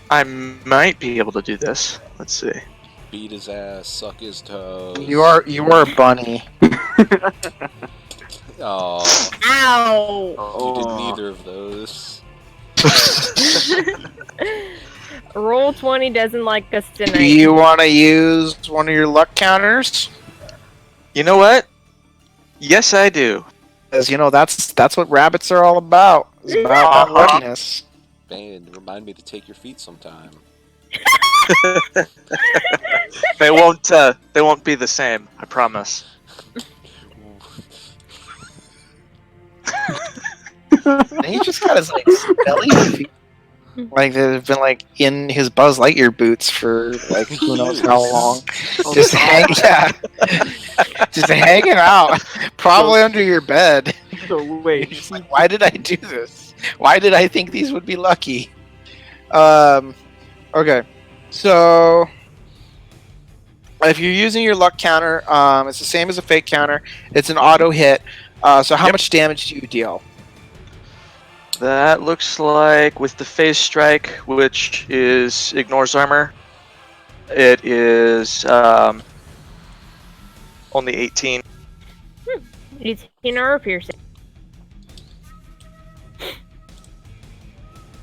I might be able to do this. Let's see. Beat his ass, suck his toes. You are a bunny. Oh, Ow! you did neither of those. Roll 20 doesn't like us Do tonight. you want to use one of your luck counters? You know what? Yes, I do. Because you know that's what rabbits are all about. It's about luckiness. Man, remind me to take your feet sometime. They won't be the same. I promise. And he just got his like smelly feet. Like they've been like in his Buzz Lightyear boots for like who knows how long. Just just hanging out, probably under your bed. So You're wait, just like, why did I do this? Why did I think these would be lucky? Okay, so if you're using your luck counter, it's the same as a fate counter. It's an auto hit. So how much damage do you deal? That looks like with the phase strike, which is ignores armor, it is only 18. It's armor piercing.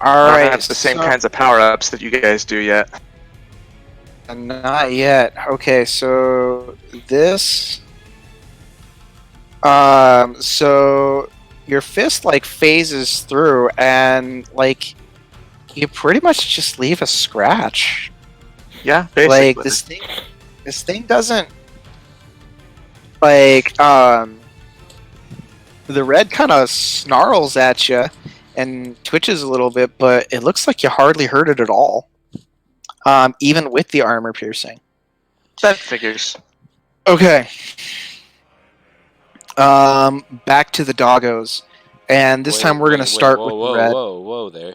All I don't right, have the same kinds of power-ups that you guys do yet. Not yet. Okay, so this. So your fist like phases through, and like you pretty much just leave a scratch. Yeah, basically. Like this thing doesn't like the red kind of snarls at you and twitches a little bit, but it looks like you hardly hurt it at all. Even with the armor piercing. That figures. Okay. Back to the doggos, and this time we're gonna start with the red. Whoa there.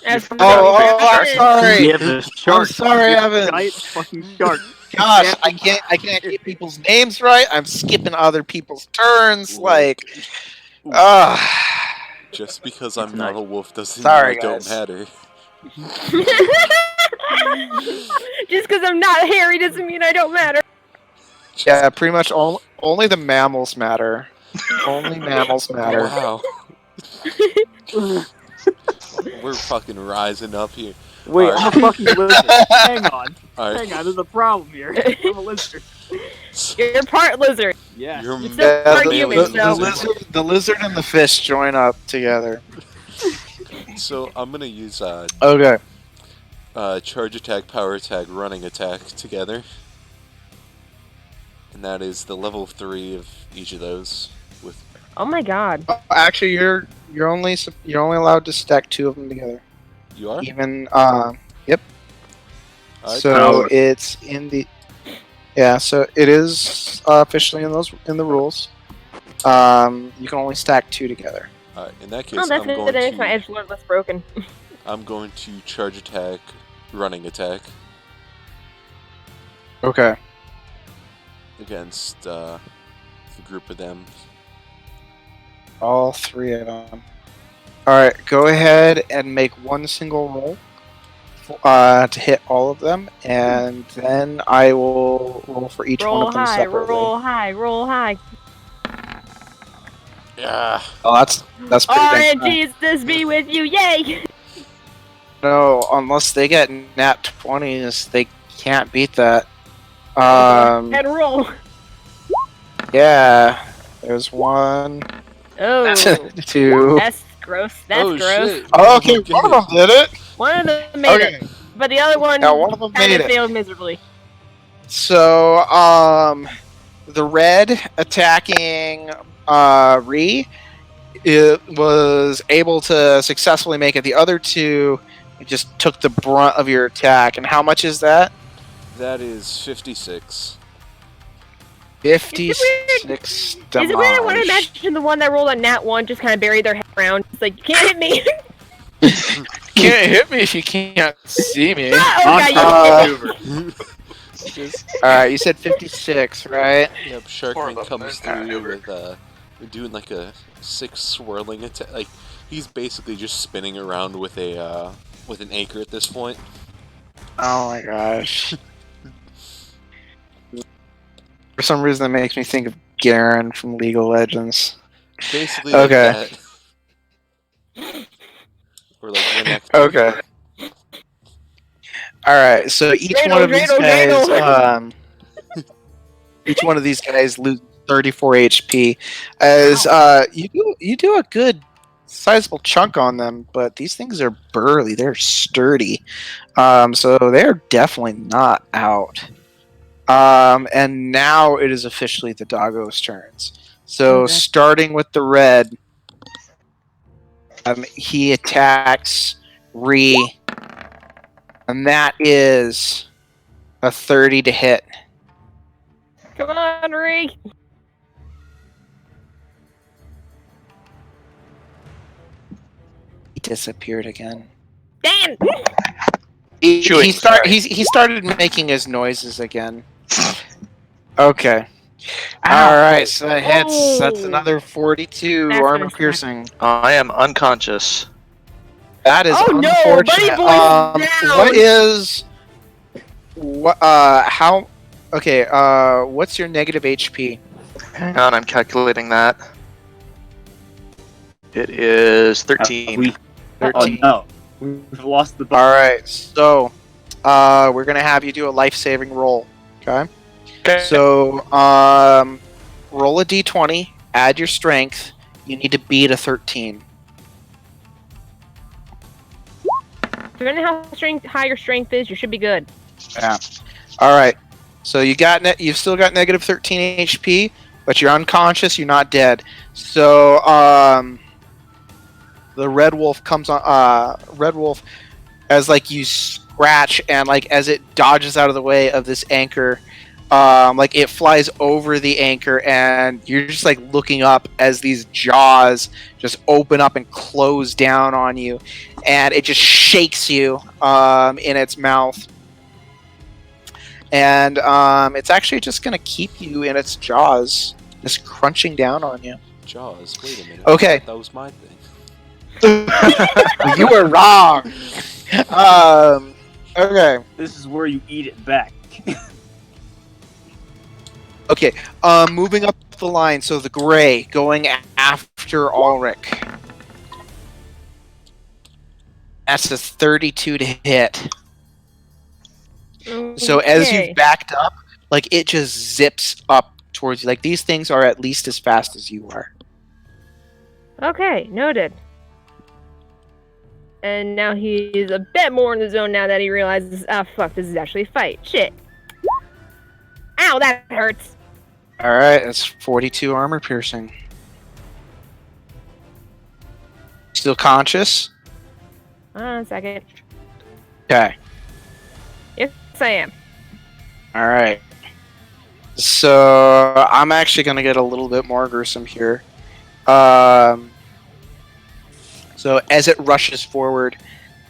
As I'm sorry. yeah, the shark. I'm sorry, Evan. Giant fucking shark. Gosh, I can't get people's names right. I'm skipping other people's turns. Like, Just because I'm not a wolf doesn't Sorry, mean I don't guys. matter. Just because I'm not hairy doesn't mean I don't matter. yeah, pretty much only the mammals matter. Only mammals matter. Wow. We're fucking rising up here. Wait, Alright. I'm a fucking lizard. Hang on. Alright. Hang on, there's a problem here. I'm a lizard. You're part lizard. Yeah. You're It's still part human, so. The lizard and the fish join up together. So I'm gonna use Okay. charge attack, power attack, running attack together. And that is the level 3 of each of those. With Oh my god. Actually, you're only allowed to stack 2 of them together. you are? Even yep. Alright, So it's in the so it is officially in the rules. You can only stack 2 together. Alright, in that case Oh, that's I'm it. going That makes my to edge lord less broken. I'm going to charge attack, running attack Okay. against the group of them. All 3 of them. Alright, go ahead and make one single roll to hit all of them, and then I will roll for each one Roll of them high, separately. roll high, roll high. Yeah. Oh, that's pretty dang RNG is this be with you, yay! No, unless they get nat 20s, they can't beat that. And roll. Yeah. There's 1, Oh, 2. that's gross. That's Oh, gross. shit. Oh, okay, my one of them goodness. did it. One of them made Okay. it, but the other one Yeah, one of them kind made of it. failed miserably. So, the red attacking Ree, it was able to successfully make it. The other two just took the brunt of your attack. And how much is that? That is 56. 56 Is it weird? I want to damage. imagine the one that rolled a nat 1 just kind of buried their head around. It's like, you can't hit me. Can't hit me if you can't see me. Oh, God, you Alright, you said 56, right? Yep, More Sharkman of a comes maneuver. through with doing like a 6 swirling attack. Like he's basically just spinning around with an anchor at this point. Oh my gosh. For some reason, that makes me think of Garen from League of Legends. Basically like Okay. that. Or like Renekton. Okay. Alright, so each one of these guys, each one of these guys loses 34 HP. As you do a good sizable chunk on them, but these things are burly, they're sturdy. So they're definitely not out. And now it is officially the doggo's turns. So Okay. starting with the red, he attacks Ree, and that is a 30 to hit. Come on, Ree. He disappeared again. Dan. Chewing, sorry. He started making his noises again. Okay. Ow. Alright, so that hits. That's Oh. another 42 That's armor gonna suck. piercing. I am unconscious. That is Oh, no, unfortunate. Buddy Boy's down. What is how okay, what's your negative HP? Hang on, I'm calculating that. It is 13. 13. Oh no, we've lost the. Alright, so we're gonna have you do a life saving roll. Okay? So roll a D20, add your strength. You need to beat a 13. Depending on how high your strength is, you should be good. Yeah. All right. So you've still got negative 13 HP, but you're unconscious. You're not dead. So the red wolf comes on. Red wolf, as like you scratch and like as it dodges out of the way of this anchor, like it flies over the anchor, and you're just like looking up as these jaws just open up and close down on you, and it just shakes you in its mouth. And it's actually just going to keep you in its jaws, just crunching down on you. Jaws, wait a minute. Okay. I thought that was my thing. You were wrong. Okay. This is where you eat it back. Okay. Moving up the line. So the gray going after Alrik. That's a 32 to hit. So as Okay. you've backed up, like it just zips up towards you. Like these things are at least as fast as you are. Okay, noted. And now he's a bit more in the zone now that he realizes, ah, fuck, this is actually a fight. Shit. Ow, that hurts. All right, that's 42 armor piercing. Still conscious? Hold on a second. Okay. Yes, I am. All right. So I'm actually going to get a little bit more gruesome here. So as it rushes forward,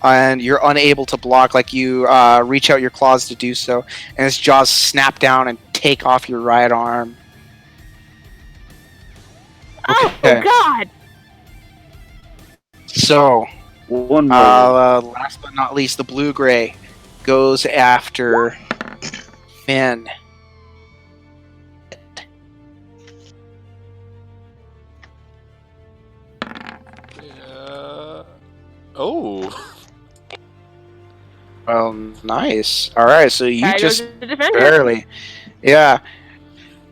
and you're unable to block, like you reach out your claws to do so, and its jaws snap down and take off your right arm. Okay. Oh, God! So, One more. last but not least, the blue-gray goes after Finn. Oh. Well, nice. All right, so you Tiger goes just to defend her. barely, yeah.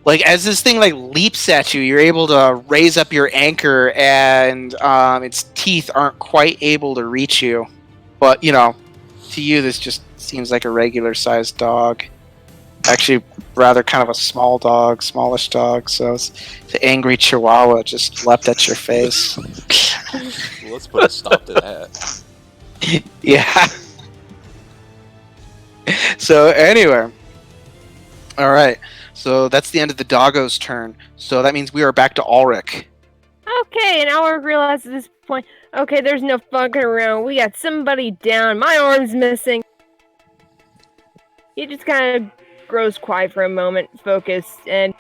Like as this thing like leaps at you, you're able to raise up your anchor, and its teeth aren't quite able to reach you. But you know, to you, this just seems like a regular-sized dog. Actually, rather kind of a small dog, smallish dog. So the angry Chihuahua just leapt at your face. Well, let's put a stop to that. Yeah. So anyway, all right. So that's the end of the doggo's turn. So that means we are back to Alrik. Okay, and Alrik realizes at this point, okay, there's no fucking around. We got somebody down. My arm's missing. He just kind of grows quiet for a moment, focused, and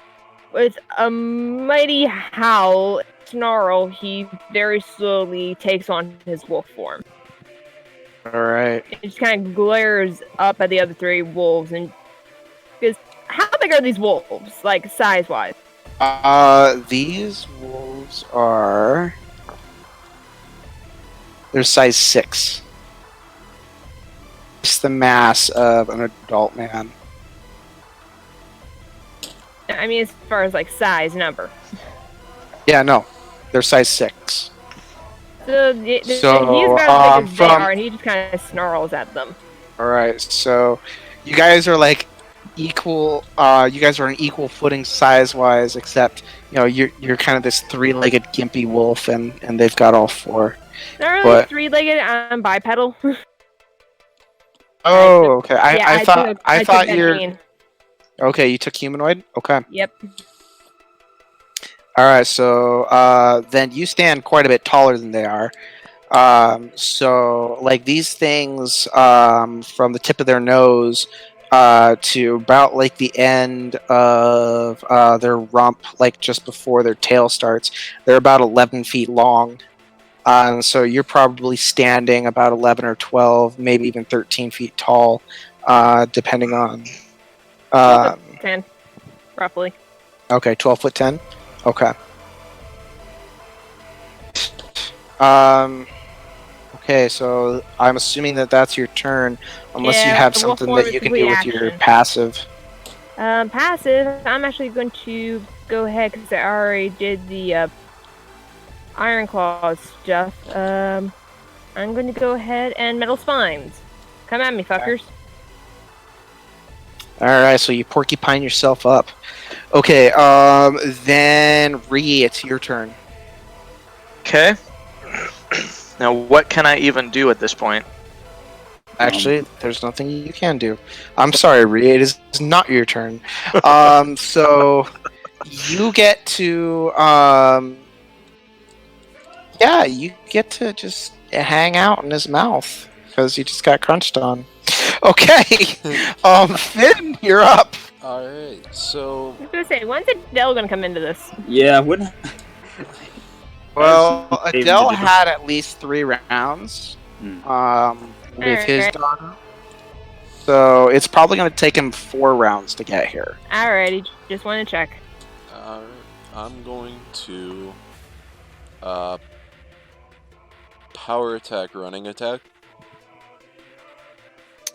with a mighty howl, snarl, he very slowly takes on his wolf form. All right. He just kind of glares up at the other three wolves and goes, how big are these wolves, like, size-wise? These wolves are. They're size 6. It's the mass of an adult man. I mean, as far as, like, size, number. Yeah, no. They're size 6. So, he's So, about as big as they from- are, and he just kind of snarls at them. Alright, so you guys are like equal, you guys are on equal footing size-wise, except, you know, you're kind of this 3-legged gimpy wolf, and they've got all 4. Not really But- 3-legged, I'm bipedal. Oh, okay. Yeah, I thought took thought that you're gene. okay. You took humanoid. Okay. Yep. All right. So then you stand quite a bit taller than they are. So like these things, from the tip of their nose to about like the end of their rump, like just before their tail starts, they're about 11 feet long. So you're probably standing about 11 or 12, maybe even 13 feet tall, depending on. 10, roughly. Okay, 12 foot 10. Okay. Okay, so I'm assuming that that's your turn, unless you Yeah, have the wolf something form that is you can complete do with your action. passive. Passive, I'm actually going to go ahead because I already did the Iron Claw stuff. I'm going to go ahead and Metal Spines. Come at me, fuckers. All right, so you porcupine yourself up. Okay, then Ree, it's your turn. Okay. Now, what can I even do at this point? Actually, there's nothing you can do. I'm sorry, Ree, it is not your turn. So you get to, yeah, you get to just hang out in his mouth because you just got crunched on. Okay, Finn, you're up. Alright, so I was going to say, when's Adele going to come into this? Yeah, wouldn't. Well, As David Adele did. had at least 3 rounds with his Alright. daughter. So it's probably going to take him 4 rounds to get here. Alrighty, just want to check. I'm going to power attack, running attack,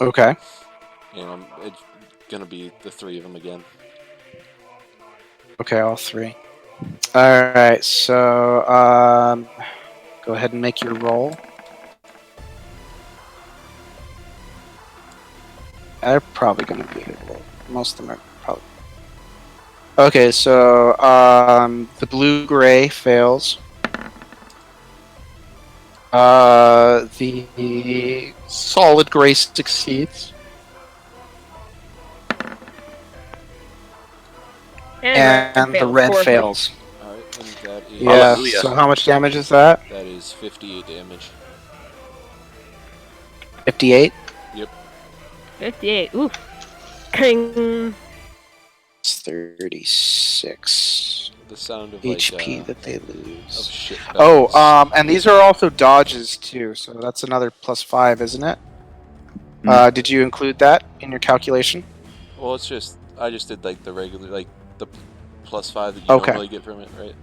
Okay. and it's gonna be the 3 of them again. Okay, all 3. Alright, so go ahead and make your roll. They're probably going to be most of them are probably. Okay, so the blue-gray fails. The solid gray succeeds. And the red Four. fails. Alright, and that is Yeah, Hallelujah. so how much damage is that? that is 58 damage. 58? 58, oof. King. It's 36 The sound of HP like that they of lose. shit. Oh, pebbles. and these are also dodges too, so that's another +5, isn't it? Did you include that in your calculation? Well, it's just I just did like the regular, like the +5 that you Okay. normally get from it, right?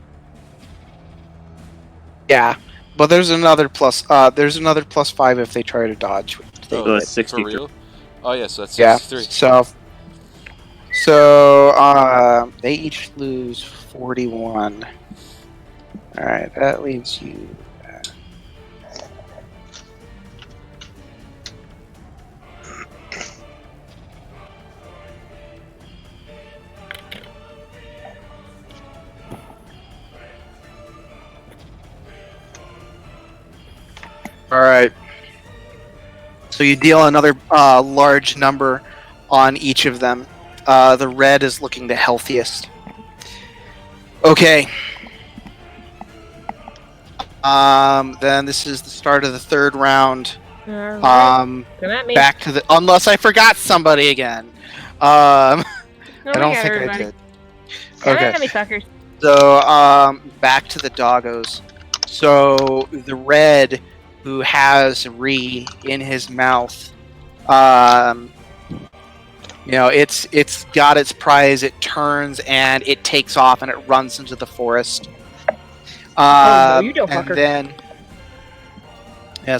Yeah, but there's another +5 if they try to dodge with They Oh, So did. it's for 63. real? Oh yeah, so that's Yeah. 63. So they each lose 41. All right, that leaves you. All right. So you deal another large number on each of them. The red is looking the healthiest. Okay. Then this is the start of the third round. All right. Come at me. Back to the unless I forgot somebody again. No, I we don't got think everybody. I did. Come Okay. at me, suckers. So back to the doggos. So the red who has Re in his mouth, it's got its prize. It turns and it takes off and it runs into the forest. No, you don't, and fucker. then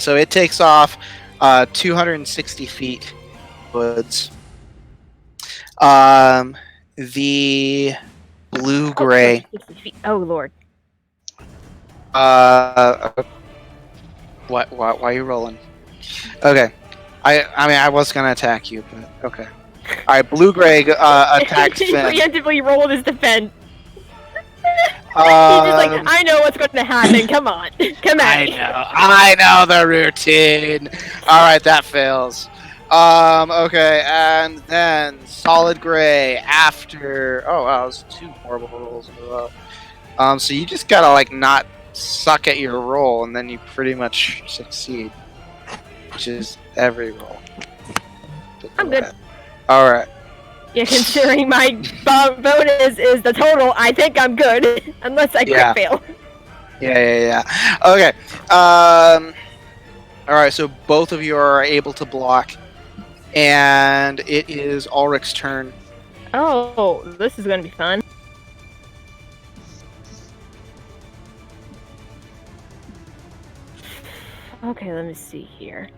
so it takes off 260 feet woods. The blue gray. 60 feet. Oh lord. What? Why are you rolling? Okay. I mean, I was gonna attack you, but okay. All right, blue gray attacks He Finn. preemptively rolled his defense. He's just like, I know what's going to happen. Come on, come at me. I know the routine. All right, that fails. Okay, and then solid gray after. Oh wow, that was 2 horrible rolls in a row. So you just gotta like not suck at your roll, and then you pretty much succeed, which is every roll. I'm good. All right. Yeah, considering my bonus is the total, I think I'm good. Unless I crit fail. Yeah. Okay. All right. So both of you are able to block, and it is Alrik's turn. Oh, this is gonna be fun. Okay, let me see here.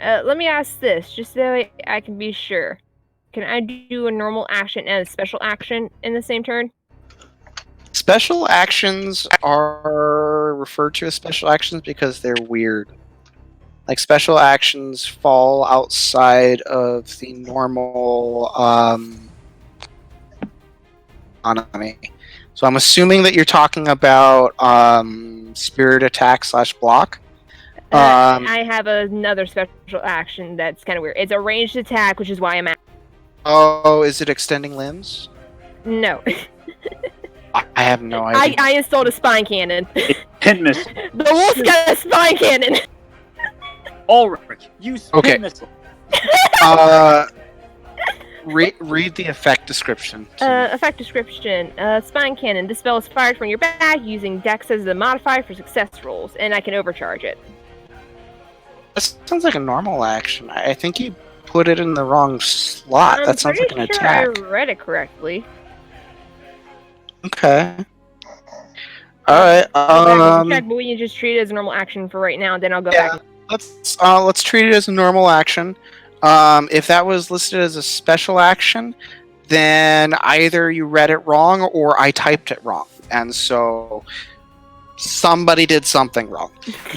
Let me ask this, just so I can be sure. Can I do a normal action and a special action in the same turn? Special actions are referred to as special actions because they're weird. Like special actions fall outside of the normal economy. So I'm assuming that you're talking about spirit attack / block. I have another special action that's kind of weird. It's a ranged attack, which is why I'm at. Oh, is it extending limbs? No. I have no idea. I installed a spine cannon. Pin missile. The wolf's got a spine cannon. Alrik, use pin missile. Read the effect description. Effect description. Spine cannon. This spell is fired from your back using Dex as the modifier for success rolls, and I can overcharge it. That sounds like a normal action. I think you put it in the wrong slot. That sounds like an attack. I read it correctly. Okay. Alright, check, but we can just treat it as a normal action for right now, then I'll go back. Let's treat it as a normal action. If that was listed as a special action, then either you read it wrong or I typed it wrong. And so somebody did something wrong.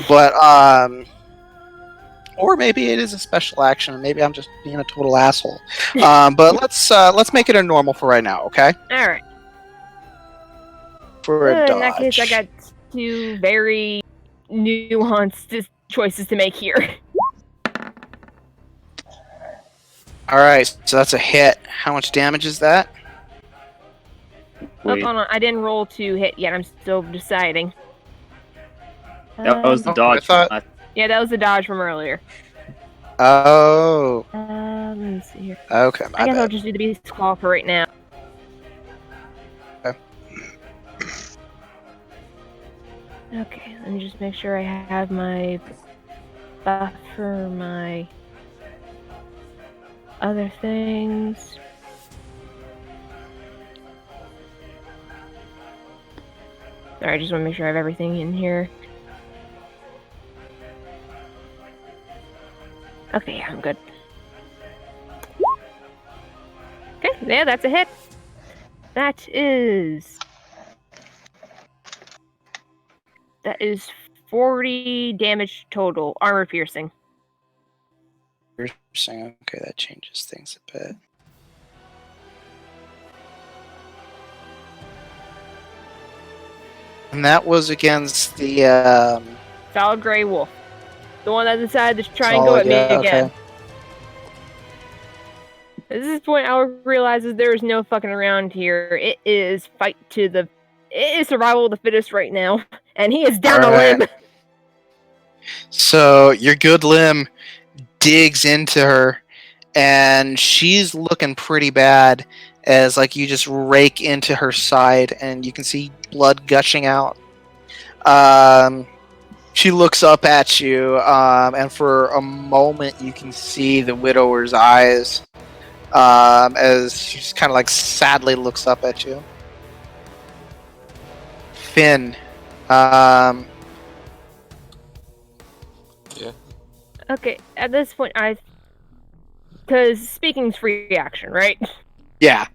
But or maybe it is a special action and maybe I'm just being a total asshole. But let's make it a normal for right now, okay? Alright. For a dodge. In that case, I got 2 very nuanced choices to make here. Alright, so that's a hit. How much damage is that? Hold on, I didn't roll to hit yet. I'm still deciding. That was the dodge. Yeah, that was the dodge from earlier. Oh. Let me see here. Okay, I guess I'll just do the beast claw for right now. Okay, let me just make sure I have my buff for my other things. Alright, I just want to make sure I have everything in here. Okay, I'm good. Okay, yeah, that's a hit. That is 40 damage total, armor piercing. Piercing. Okay, that changes things a bit. And that was against the Solid Grey Wolf. The one that decided to try and go at me again. Okay. At this point, Alrik realizes there is no fucking around here. It is it is survival of the fittest right now. And he is down a Alright. limb. So your good limb digs into her, and she's looking pretty bad as like you just rake into her side, and you can see blood gushing out. She looks up at you, and for a moment you can see the widower's eyes as she just kind of like sadly looks up at you. Finn, Yeah. Okay, at this point, because speaking's free action, right? yeah,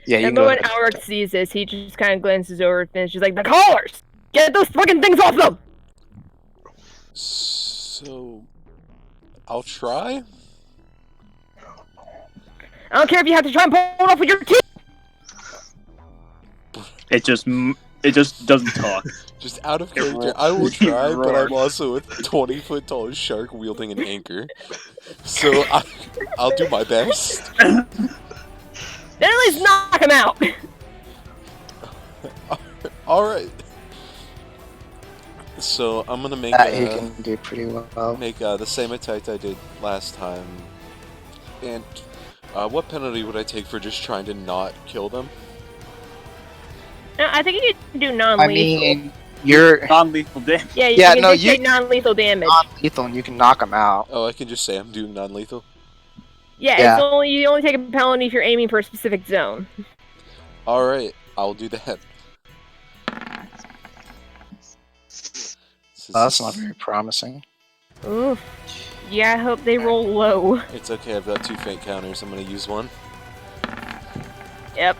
you And go when ahead. Alrik sees this, he just kind of glances over at Finn. And she's like, "The collars! Get those fucking things off them!" So, I'll try. I don't care if you have to try and pull it off with your teeth. It just doesn't talk. Just out of It character, roars. I will try, It but I'm roars. also a 20-foot tall shark wielding an anchor. So I'll do my best. Then at least knock him out. Alright. So I'm gonna make That you can do pretty well. the same attack I did last time. And what penalty would I take for just trying to not kill them? No, I think you can do I non-lethal. mean, you're Non-lethal damage. Yeah, you Yeah, can no, dictate non-lethal damage. non-lethal and you can knock them out. Oh, I can just say I'm doing non-lethal? Yeah, Yeah. you only take a penalty if you're aiming for a specific zone. Alright, I'll do that. That's not very promising. Oof. Yeah, I hope they roll low. It's okay, I've got 2 feint counters, I'm gonna use one. Yep.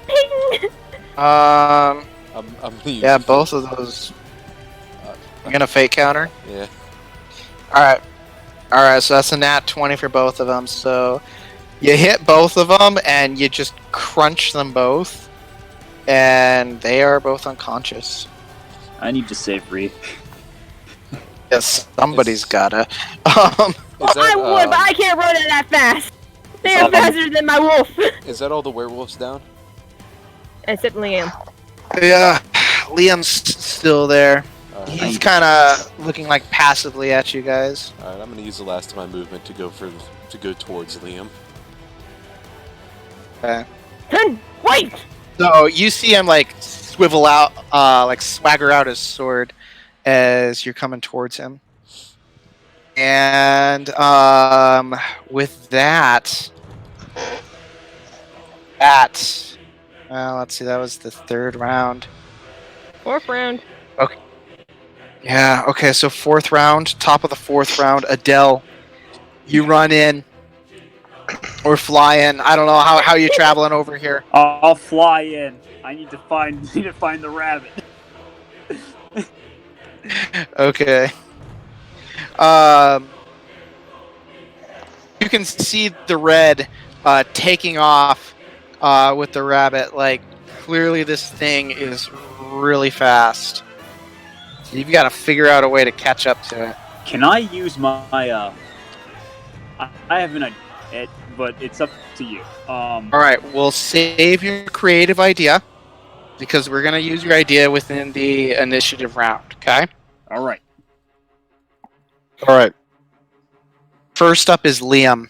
Ping! I'm gonna use Yeah, a both of those. Uh, You're gonna fake counter. Yeah. All right. So that's a nat 20 for both of them. So you hit both of them, and you just crunch them both, and they are both unconscious. I need to save Ree. Yes, somebody's Is- gotta. I would, but I can't run it that fast. They are Um, faster than my wolf. Is that all the werewolves down? I certainly am. Yeah, Liam's still there. Alright, He's kind of looking like passively at you guys. I'm gonna use the last of my movement to go towards Liam. Okay. Ten, wait! So you see him like swivel out, like swagger out his sword as you're coming towards him. And with that, let's see, that was the third round. Fourth round. Yeah, okay, so fourth round, top of the fourth round, Adele, you run in or fly in. I don't know how you traveling over here. I'll fly in. I need to find the rabbit. Okay. You can see the red taking off with the rabbit. Like, clearly this thing is really fast. So you've got to figure out a way to catch up to it. Can I use my I have an idea, but it's up to you. All right, we'll save your creative idea because we're going to use your idea within the initiative round, okay? All right. All right. First up is Liam.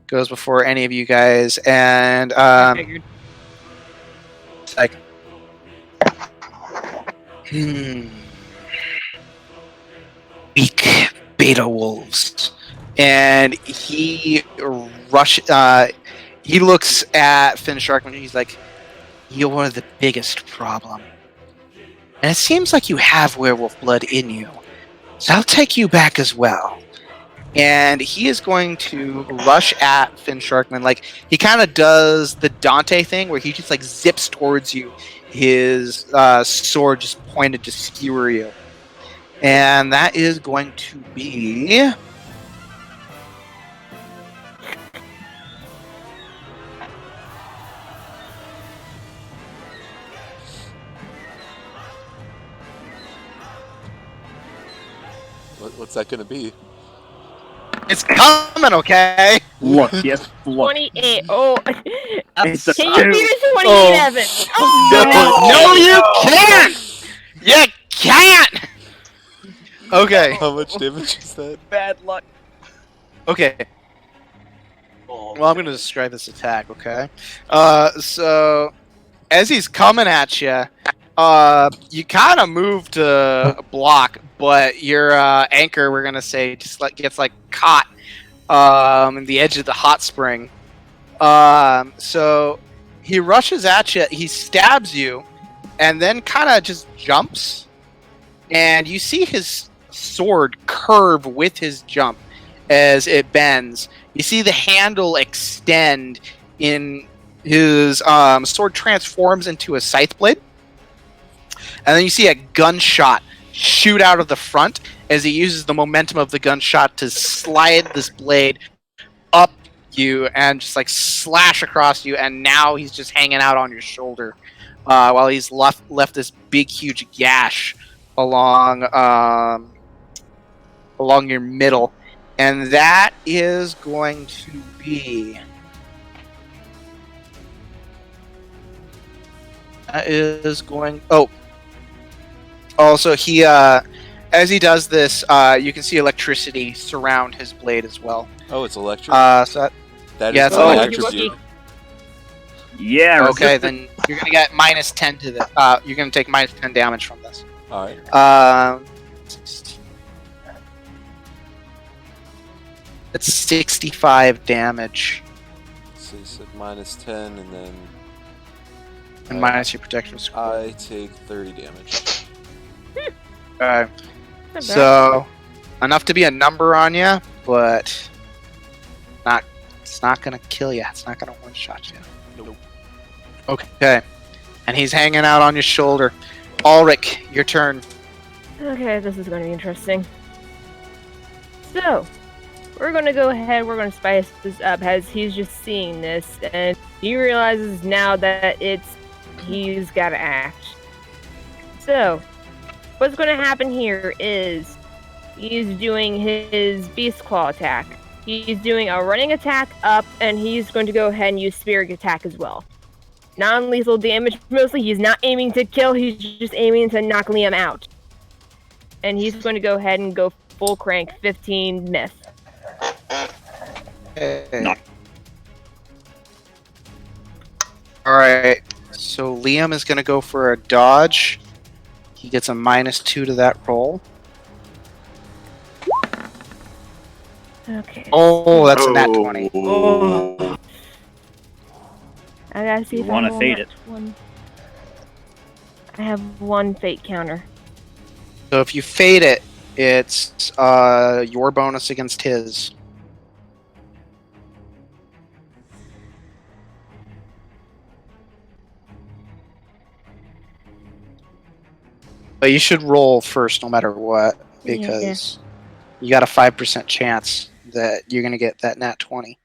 Goes before any of you guys, and I figured. it's like, weak beta wolves, and he he looks at Finn Sharkman. And he's like, "You're the biggest problem, and it seems like you have werewolf blood in you. So I'll take you back as well. And he is going to rush at Finn Sharkman. Like, he kind of does the Dante thing where he just, like, zips towards you. His sword just pointed to skewer you. And that is going to be... What's that going to be? It's coming, okay? Look, yes, look. 28. Oh, It's a can you beat two. a 28, Oh. Evan? No, you can't! You can't! Okay. How much damage is that? Bad luck. Okay. Well, I'm going to describe this attack, okay? So, as he's coming at you, you kind of move to block, but your anchor, we're going to say, just like gets like caught in the edge of the hot spring. So he rushes at you, he stabs you, and then kind of just jumps. And you see his sword curve with his jump as it bends. You see the handle extend in his sword transforms into a scythe blade. And then you see a gunshot shoot out of the front as he uses the momentum of the gunshot to slide this blade up you and just like slash across you. And now he's just hanging out on your shoulder while he's left this big, huge gash along your middle. And that is going to be... That is going... Oh. Also, he, as he does this, you can see electricity surround his blade as well. Oh, it's electric? So that yeah, is it's my electric. attribute. Yeah. okay, resistant. then you're gonna get minus 10 to this. You're gonna take minus 10 damage from this. Alright. It's 65 damage, So you said minus 10, and then and minus your protection score. I take 30 damage. Okay. Not bad. So, enough to be a number on you, but it's not gonna kill you. It's not gonna one-shot you. Nope. Okay. And he's hanging out on your shoulder. Alrik, your turn. Okay, this is going to be interesting. So, we're going to go ahead, we're going to spice this up as he's just seeing this, and he realizes now that he's got to act. So, what's going to happen here is he's doing his Beast Claw attack. He's doing a running attack up, and he's going to go ahead and use Spirit attack as well. Non-lethal damage, mostly. He's not aiming to kill, he's just aiming to knock Liam out. And he's going to go ahead and go full crank 15 miss. Okay. No. Alright, so Liam is going to go for a dodge. He gets a minus 2 to that roll. Okay. Oh, that's a nat 20. Oh. I gotta see You if I wanna roll fade that it. one. I have one fate counter. So if you fade it, it's your bonus against his. But you should roll first no matter what, because you got a 5% chance that you're going to get that nat 20.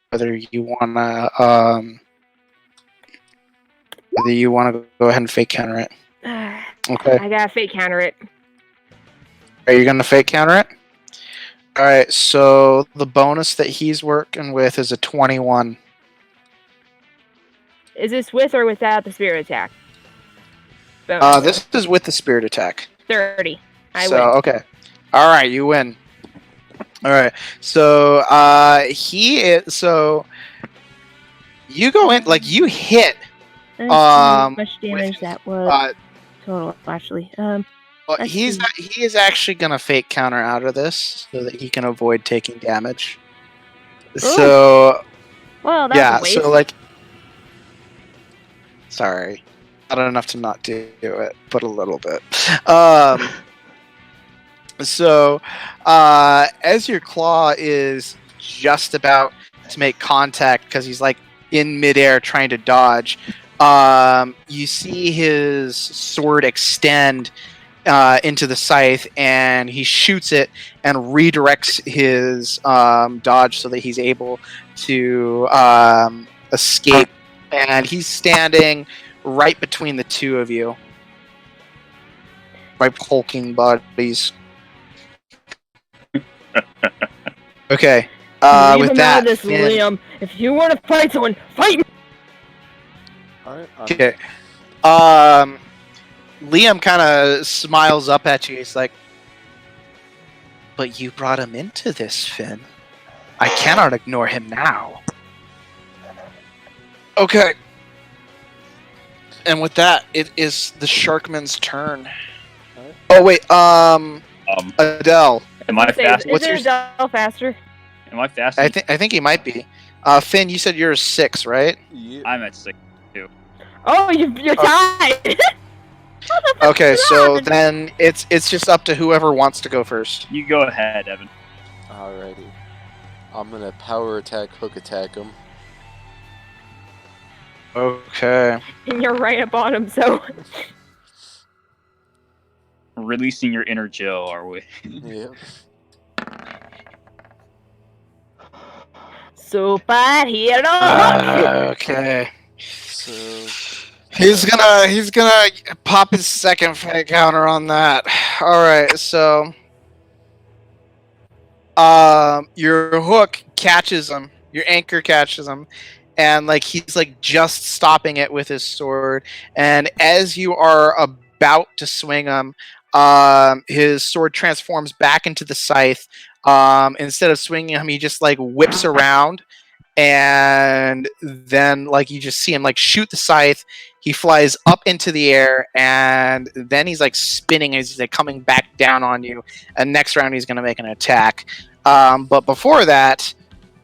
Whether you want to go ahead and fake counter it. Okay. I gotta fate counter it. Are you going to fake counter it? Alright, so the bonus that he's working with is a 21. Is this with or without the spirit attack? Bonus. This is with the spirit attack. 30. I So, win. okay. Alright, you win. Alright, so, so, you go in, like, you hit, Let's see how much with damage his, that was total, actually. well, Let's he is actually gonna fake counter out of this so that he can avoid taking damage. So, Well, that's yeah, a waste. so, like, sorry. Not enough to not do it, but a little bit. So, as your claw is just about to make contact because he's like in midair trying to dodge, you see his sword extend into the scythe, and he shoots it and redirects his dodge so that he's able to escape. And he's standing right between the two of you, right hulking bodies. Okay. Leave With him that, out of this, Finn- Liam. If you want to fight someone, fight me. Alright, Okay. Liam kind of smiles up at you. He's like, "But you brought him into this, Finn. I cannot ignore him now." Okay. And with that, it is the Sharkman's turn. Alright. Oh wait, Adele. Am I fast? Is What's it your- Adele faster? Am I fast? I think he might be. Finn, you said you're a 6, right? Yeah. I'm at 6. Oh, you're tied. Okay, so then it's just up to whoever wants to go first. You go ahead, Evan. Alrighty. I'm gonna power attack, hook attack him. Okay. And you're right up on him, so Releasing your inner Jill, are we? Yep. superhero. Okay. So He's gonna pop his second fake counter on that. All right, so your hook catches him, your anchor catches him, and like he's like just stopping it with his sword. And as you are about to swing him, his sword transforms back into the scythe. Instead of swinging him, he just like whips around, and then like you just see him like shoot the scythe. He flies up into the air, and then he's like spinning as he's like coming back down on you. And next round he's gonna make an attack. But before that,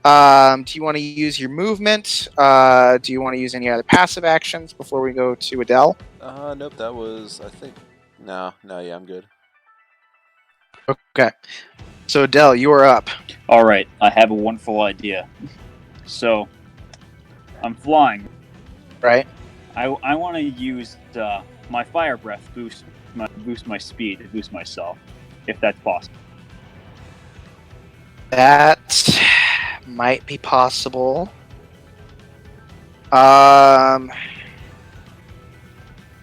do you want to use your movement? Do you want to use any other passive actions before we go to Adele? nope, that was I think no, yeah, I'm good. Okay. So Adele, you are up. All right, I have a wonderful idea. So, I'm flying. Right? I want to use my fire breath boost my speed to boost myself, if that's possible. That might be possible.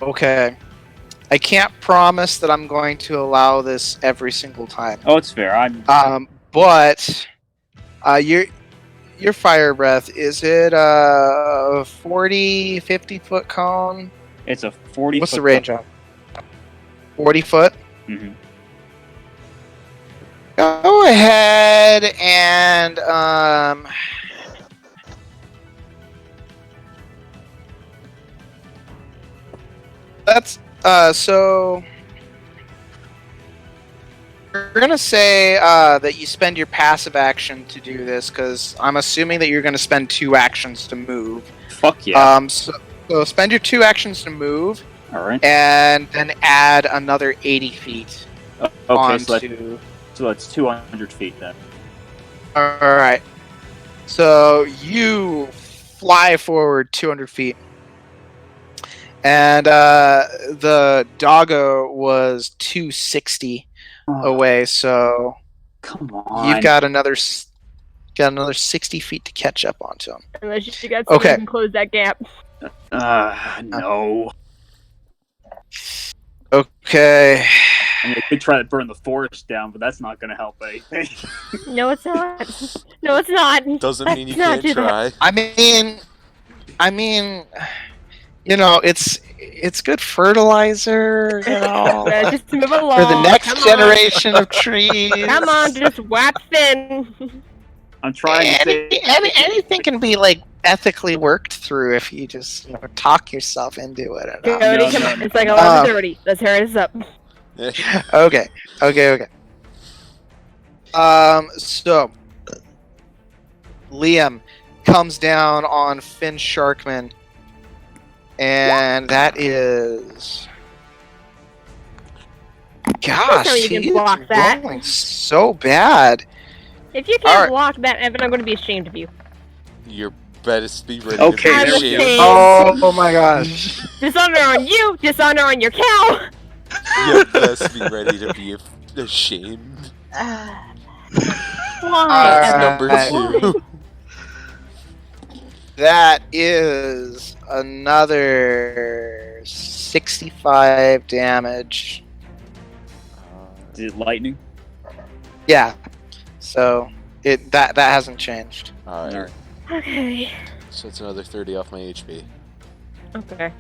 Okay. I can't promise that I'm going to allow this every single time. Oh, it's fair. But your fire breath, is it a 40, 50 foot cone? It's a 40. What's the range on? 40 foot? Mm-hmm. Go ahead and that's so we're gonna say that you spend your passive action to do this, because I'm assuming that you're gonna spend 2 actions to move. Fuck yeah. So spend your 2 actions to move, All right. and then add another 80 feet Okay, onto. so that's 200 feet then. All right. So you fly forward 200 feet, and the doggo was 260 away. So Come on. you've got another 60 feet to catch up onto him. Unless you got someone Okay. who can close that gap. No. Okay. I mean, I could try to burn the forest down, but that's not going to help anything. No, it's not. No, it's not. Doesn't mean you Let's not can't do that. try. I mean, you know, it's good fertilizer, you know, Just move along. for the next Come on. generation of trees. Come on, just whap thin. I'm trying to say... Anything can be like ethically worked through if you just talk yourself into it. Cody, No, come no, on. no. It's like 11:30. Let's hurry this up. Okay. So Liam comes down on Finn Sharkman, and that is Gosh, tell me you can he's block that. rolling so bad. If you can't Alright. block that, Evan, I'm going to be ashamed of you. You're best be ready Okay, to I'm be there we go. ashamed. Oh my gosh. Dishonor on you, dishonor on your cow. You best be ready to be ashamed. Why, That's Evan? number Alright. 2. That is another 65 damage. Is it lightning? Yeah. So that hasn't changed. Alright, Alright. Okay. so it's another 30 off my HP. Okay.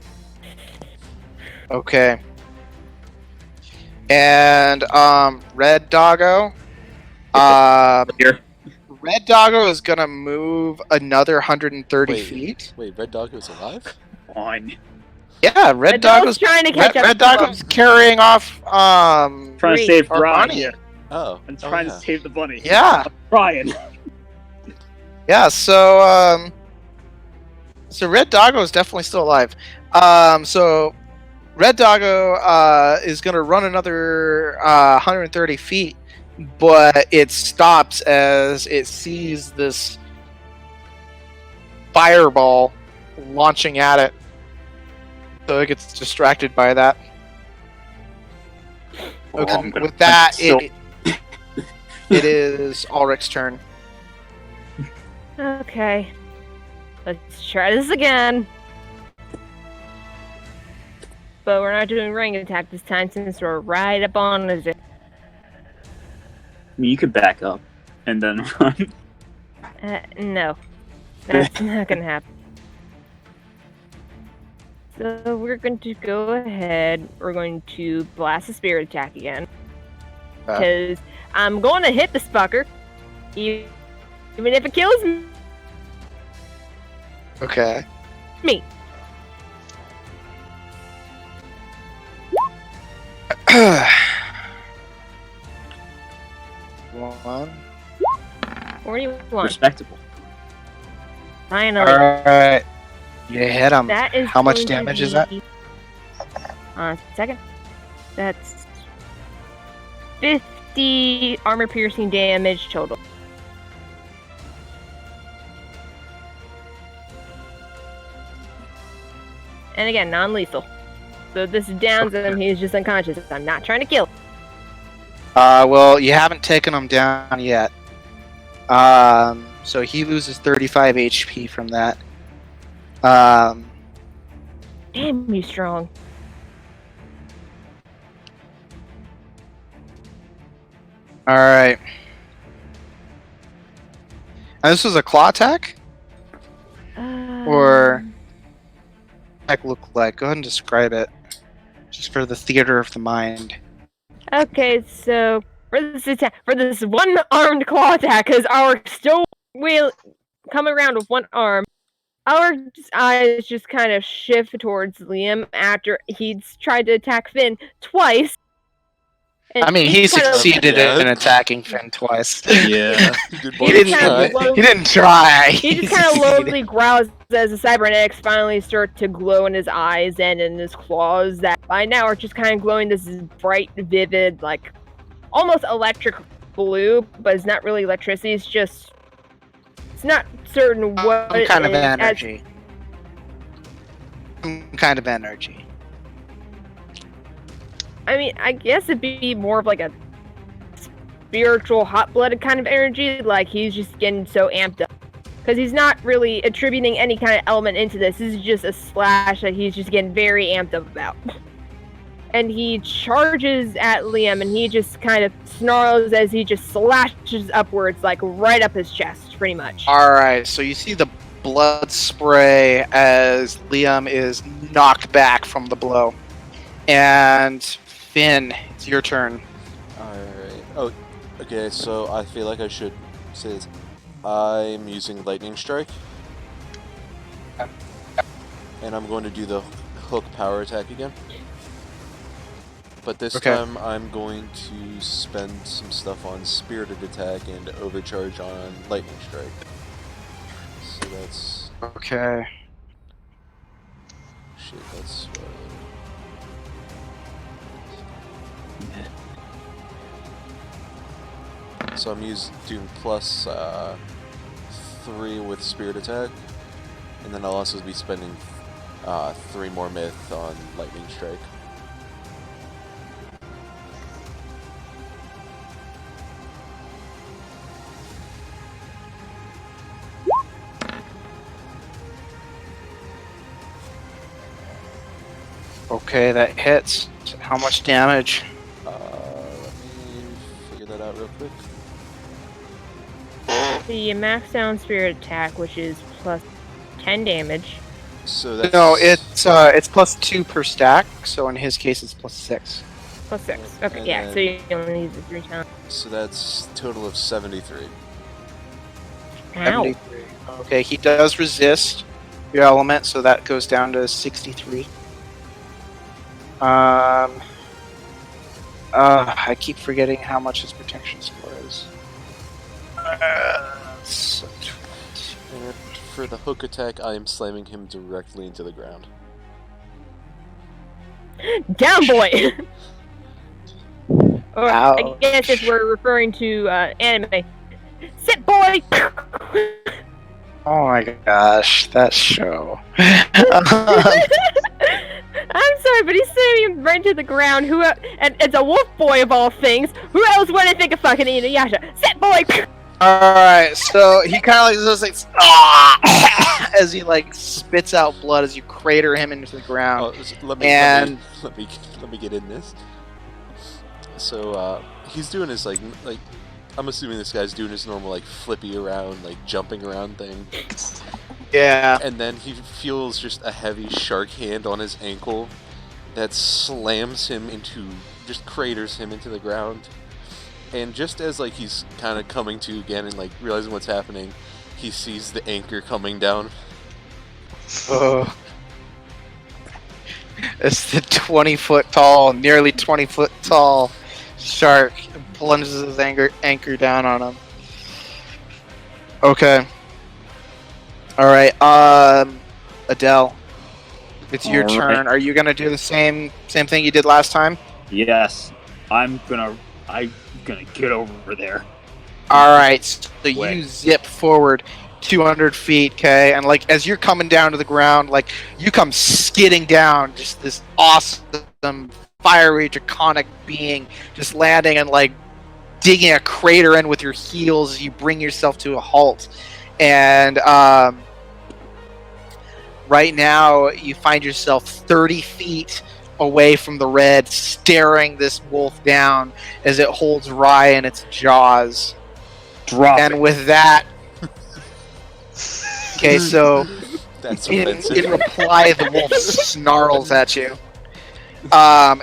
Okay. And Red Doggo. Here. Red Doggo is gonna move another 130 Wait. feet. Wait, Red Doggo's alive? On. Yeah, Dog's Red Doggo's trying to catch up. Red Doggo's carrying off Trying to Great. save our Brian bunny. here. Oh. I'm oh, trying yeah. to save the bunny. Yeah. Brian. Yeah, so Red Doggo is definitely still alive. So Red Doggo is gonna run another 130 feet, but it stops as it sees this fireball launching at it. So it gets distracted by that. Oh, Okay, I'm gonna with that, punch it is Alrik's turn. Okay. Let's try this again. But we're not doing ring attack this time since we're right up on it. You could back up and then run. No. That's not gonna happen. So we're going to go ahead. We're going to blast a spirit attack again. Because I'm going to hit this fucker. Even if it kills Okay. me. One. 41. Respectable. Finally. Alright. You hit him. That is How much going to damage is that? be- second. That's 50 armor piercing damage total. And again, non-lethal. So this downs him, he's just unconscious. I'm not trying to kill. Well, you haven't taken him down yet. So he loses 35 HP from that. Damn, you strong. Alright. And this was a claw attack? Or- Attack look like? Go ahead and describe it. Just for the theater of the mind. Okay, so for this attack, for this one-armed claw attack, because our still will come around with one arm, our eyes just kind of shift towards Liam after he's tried to attack Finn twice. And I mean, he he's kind of- succeeded Yeah. in attacking Finn twice. Yeah. Good He boy, didn't, try. he didn't try. He just kind of lowly growls as the cybernetics finally start to glow in his eyes and in his claws that by now are just kind of glowing this bright, vivid, like almost electric blue, but it's not really electricity. It's just it's not certain what Some kind of it is as- energy. Some kind of energy. I mean, I guess it'd be more of like a spiritual, hot-blooded kind of energy. Like he's just getting so amped up. Because he's not really attributing any kind of element into this. This is just a slash that he's just getting very amped up about. And he charges at Liam, and he just kind of snarls as he just slashes upwards, like right up his chest, pretty much. Alright, so you see the blood spray as Liam is knocked back from the blow. And Finn, it's your turn. Alright. Oh, okay, so I feel like I should say this. I'm using Lightning Strike. And I'm going to do the hook power attack again. But this Okay. time I'm going to spend some stuff on Spirited Attack and Overcharge on Lightning Strike. So that's... Okay. Shit, that's... So I'm doing plus 3 with spirit attack, and then I'll also be spending 3 more myth on lightning strike. Okay, that hits. How much damage? Let me figure that out real quick. The max down spirit attack, which is plus 10 damage. So that's No, it's plus 2 per stack. So in his case, it's plus 6. Plus 6. Okay, And yeah, then- so you only use it 3 times. So that's a total of 73. Ow. 73. Okay, he does resist your element, so that goes down to 63. I keep forgetting how much his protection score is. So And for the hook attack, I am slamming him directly into the ground. Down, boy! Or I Ouch. guess if we're referring to anime. Sit, boy! Oh my gosh, that show. I'm sorry, but he's sending him right to the ground. And it's a wolf boy of all things. Who else would I think of fucking Inuyasha? Sit, boy! Alright, so he kind of like just like "Ah!" as he like spits out blood as you crater him into the ground. Let me get in this. So he's doing his like I'm assuming this guy's doing his normal like flippy around, like jumping around thing. Yeah. And then he feels just a heavy shark hand on his ankle that slams him just craters him into the ground. And just as like he's kind of coming to again and like realizing what's happening, he sees the anchor coming down. Oh. It's the 20-foot tall, nearly 20-foot tall shark plunges his anchor down on him. Okay. Alright, Adele. It's your All turn. right. Are you gonna do the same thing you did last time? Yes, I'm gonna get over there. Alright, so Way. you zip forward 200 feet, okay? And like as you're coming down to the ground, like you come skidding down, just this awesome fiery draconic being just landing and like digging a crater in with your heels as you bring yourself to a halt. And right now you find yourself 30 feet away from the red, staring this wolf down as it holds Rye in its jaws. Drop And it. with that, okay, so That's in offensive. reply, the wolf snarls at you.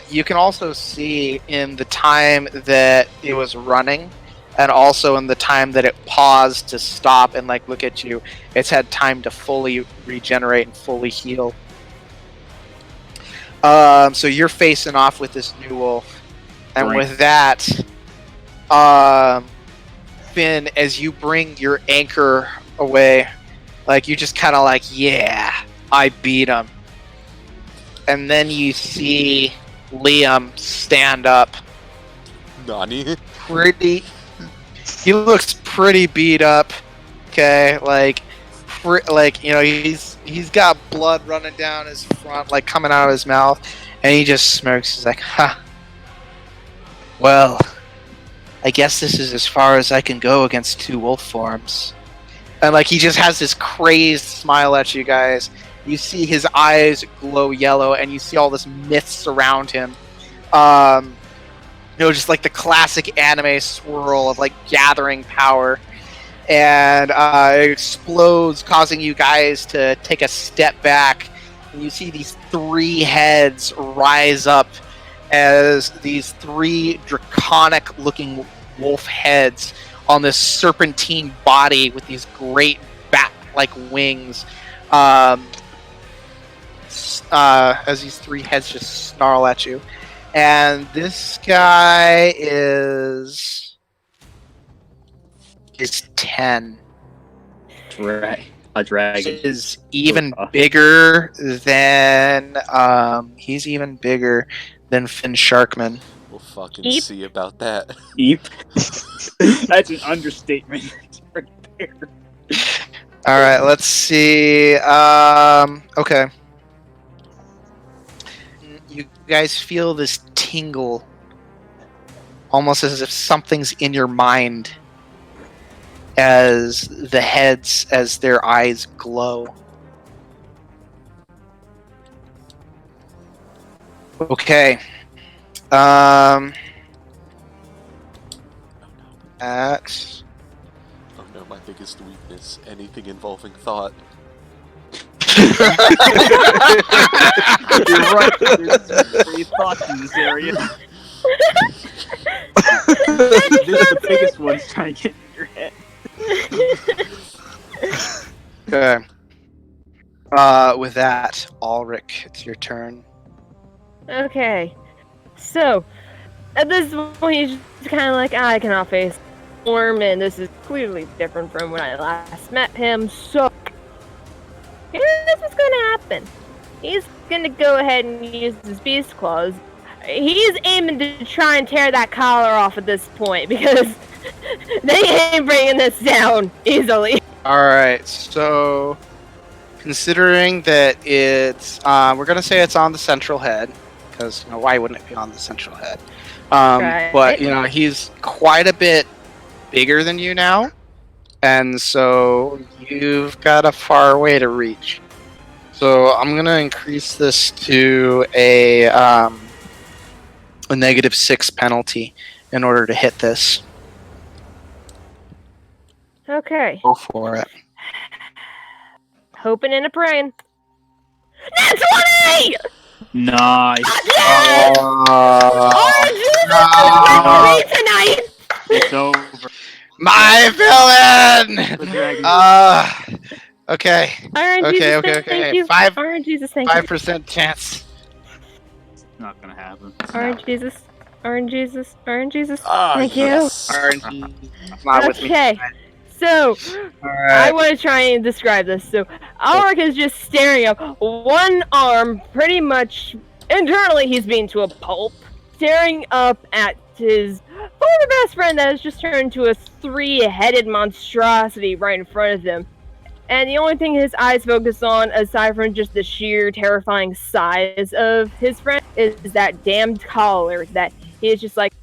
You can also see in the time that it was running, and also in the time that it paused to stop and like look at you, it's had time to fully regenerate and fully heal. So you're facing off with this new wolf, and Right. with that, Finn, as you bring your anchor away, like you just kind of like, yeah, I beat him. And then you see Liam stand up. Nani? He looks pretty beat up. Okay, like you know, he's got blood running down his front, like coming out of his mouth, and he just smirks. He's like, "Ha. Well, I guess this is as far as I can go against 2 wolf forms." And like he just has this crazed smile at you guys. You see his eyes glow yellow, and you see all this myth surround him. You know, just like the classic anime swirl of like gathering power, and it explodes, causing you guys to take a step back. And you see these 3 heads rise up as these 3 draconic-looking wolf heads on this serpentine body with these great bat-like wings. As these 3 heads just snarl at you. And this guy is 10. A dragon. Is even bigger than Finn Sharkman. We'll fucking Eep. see about that. Eep. That's an understatement right there. All right, let's see. Okay. You guys feel this tingle, almost as if something's in your mind, as their eyes glow. Okay. At Oh no, my biggest weakness. Anything involving thought. You're right. There's three thoughts in this area. This is the biggest one trying to get in your head. Okay. With that, Alrik, it's your turn. Okay. So, at this point, he's just kind of like, I cannot face Storm, and this is clearly different from when I last met him, so here's what's gonna happen. He's gonna go ahead and use his Beast Claws. He's aiming to try and tear that collar off at this point, because they ain't bringing this down easily. Alright, so considering that it's we're gonna say it's on the central head, because why wouldn't it be on the central head? Right. But he's quite a bit bigger than you now, and so you've got a far way to reach. So I'm gonna increase this to a -6 penalty in order to hit this. Okay. Go for it. Hoping and a praying. Nat 20! Nice. Yes! Oh, Jesus! It's tonight! It's over. My villain! The dragon. Okay. Iron Okay, Jesus, okay, thank okay. you. Five- Iron Jesus, thank you. 5% chance. Not gonna happen. Iron Jesus. Iron Jesus. Iron Jesus. Ah, Thank yes. RNG. Not with me. Okay. So, I Alright. want to try and describe this. So, Alrik is just staring up, one arm pretty much internally he's being to a pulp, staring up at his former best friend that has just turned into a three-headed monstrosity right in front of him. And the only thing his eyes focus on, aside from just the sheer terrifying size of his friend, is that damned collar that he is just like,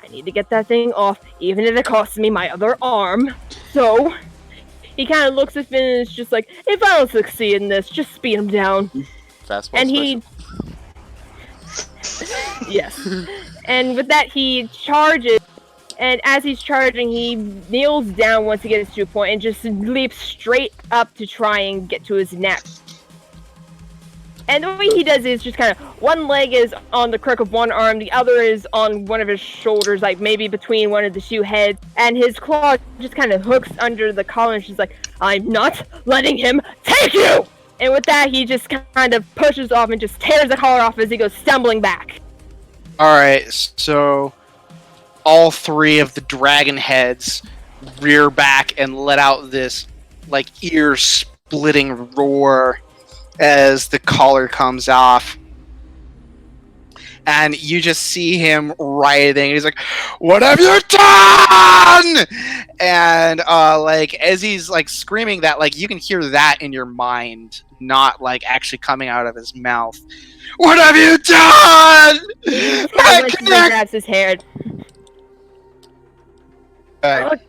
I need to get that thing off, even if it costs me my other arm. So, he kind of looks at Finn and is just like, if I don't succeed in this, just speed him down. Fastball And special. Yes. And with that, he charges, and as he's charging, he kneels down once he gets to a point and just leaps straight up to try and get to his neck. And the way he does it is just kind of, one leg is on the crook of one arm, the other is on one of his shoulders, like maybe between one of the two heads, and his claw just kind of hooks under the collar, and she's like, I'm not letting him take you! And with that, he just kind of pushes off and just tears the collar off as he goes stumbling back. Alright, so all three of the dragon heads rear back and let out this ear-splitting roar as the collar comes off. And you just see him writhing. He's like, "What have you done?" And as he's screaming that, you can hear that in your mind, not actually coming out of his mouth. What have you done? He My kind of connect- grabs his hair. Okay. Look,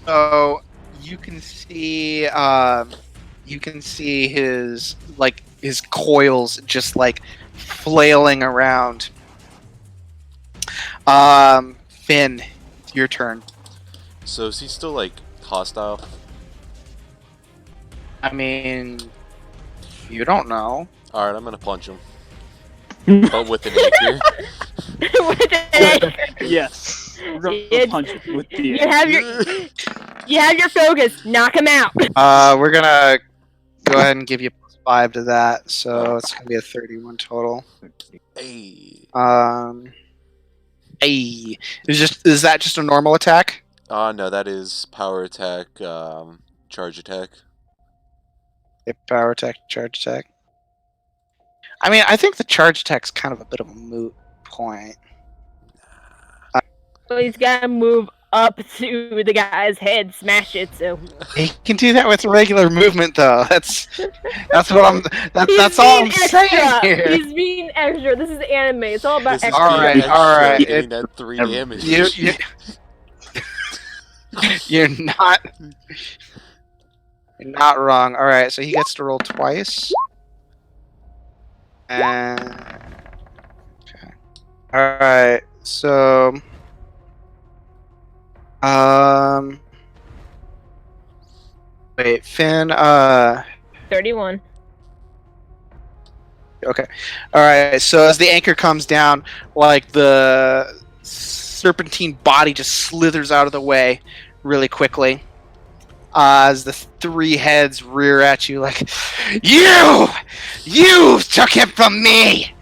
So you can see his coils just flailing around. Finn, it's your turn. So is he still hostile? I mean, you don't know. Alright, I'm gonna punch him. But with an anchor. with an Yes. It's- Punch it with the you have your focus. Knock him out. We're gonna go ahead and give you +5 to that, so it's gonna be a 31 total. Hey. Hey, is that just a normal attack? No, that is power attack, charge attack. Power attack, charge attack. I mean, I think the charge attack's kind of a bit of a moot point. Well, he's gotta move up to the guy's head, smash it. So He can do that with regular movement, though. That's what I'm. That's all I'm saying here. He's being extra. This is anime. It's all about This is extra. Alright, extra alright. getting that 3 damage. You're not wrong. All right, so he gets to roll twice. And okay. All right, so wait, Finn. 31. Okay. All right. So as the anchor comes down, like the serpentine body just slithers out of the way really quickly. As the 3 heads rear at you, like, you took him from me.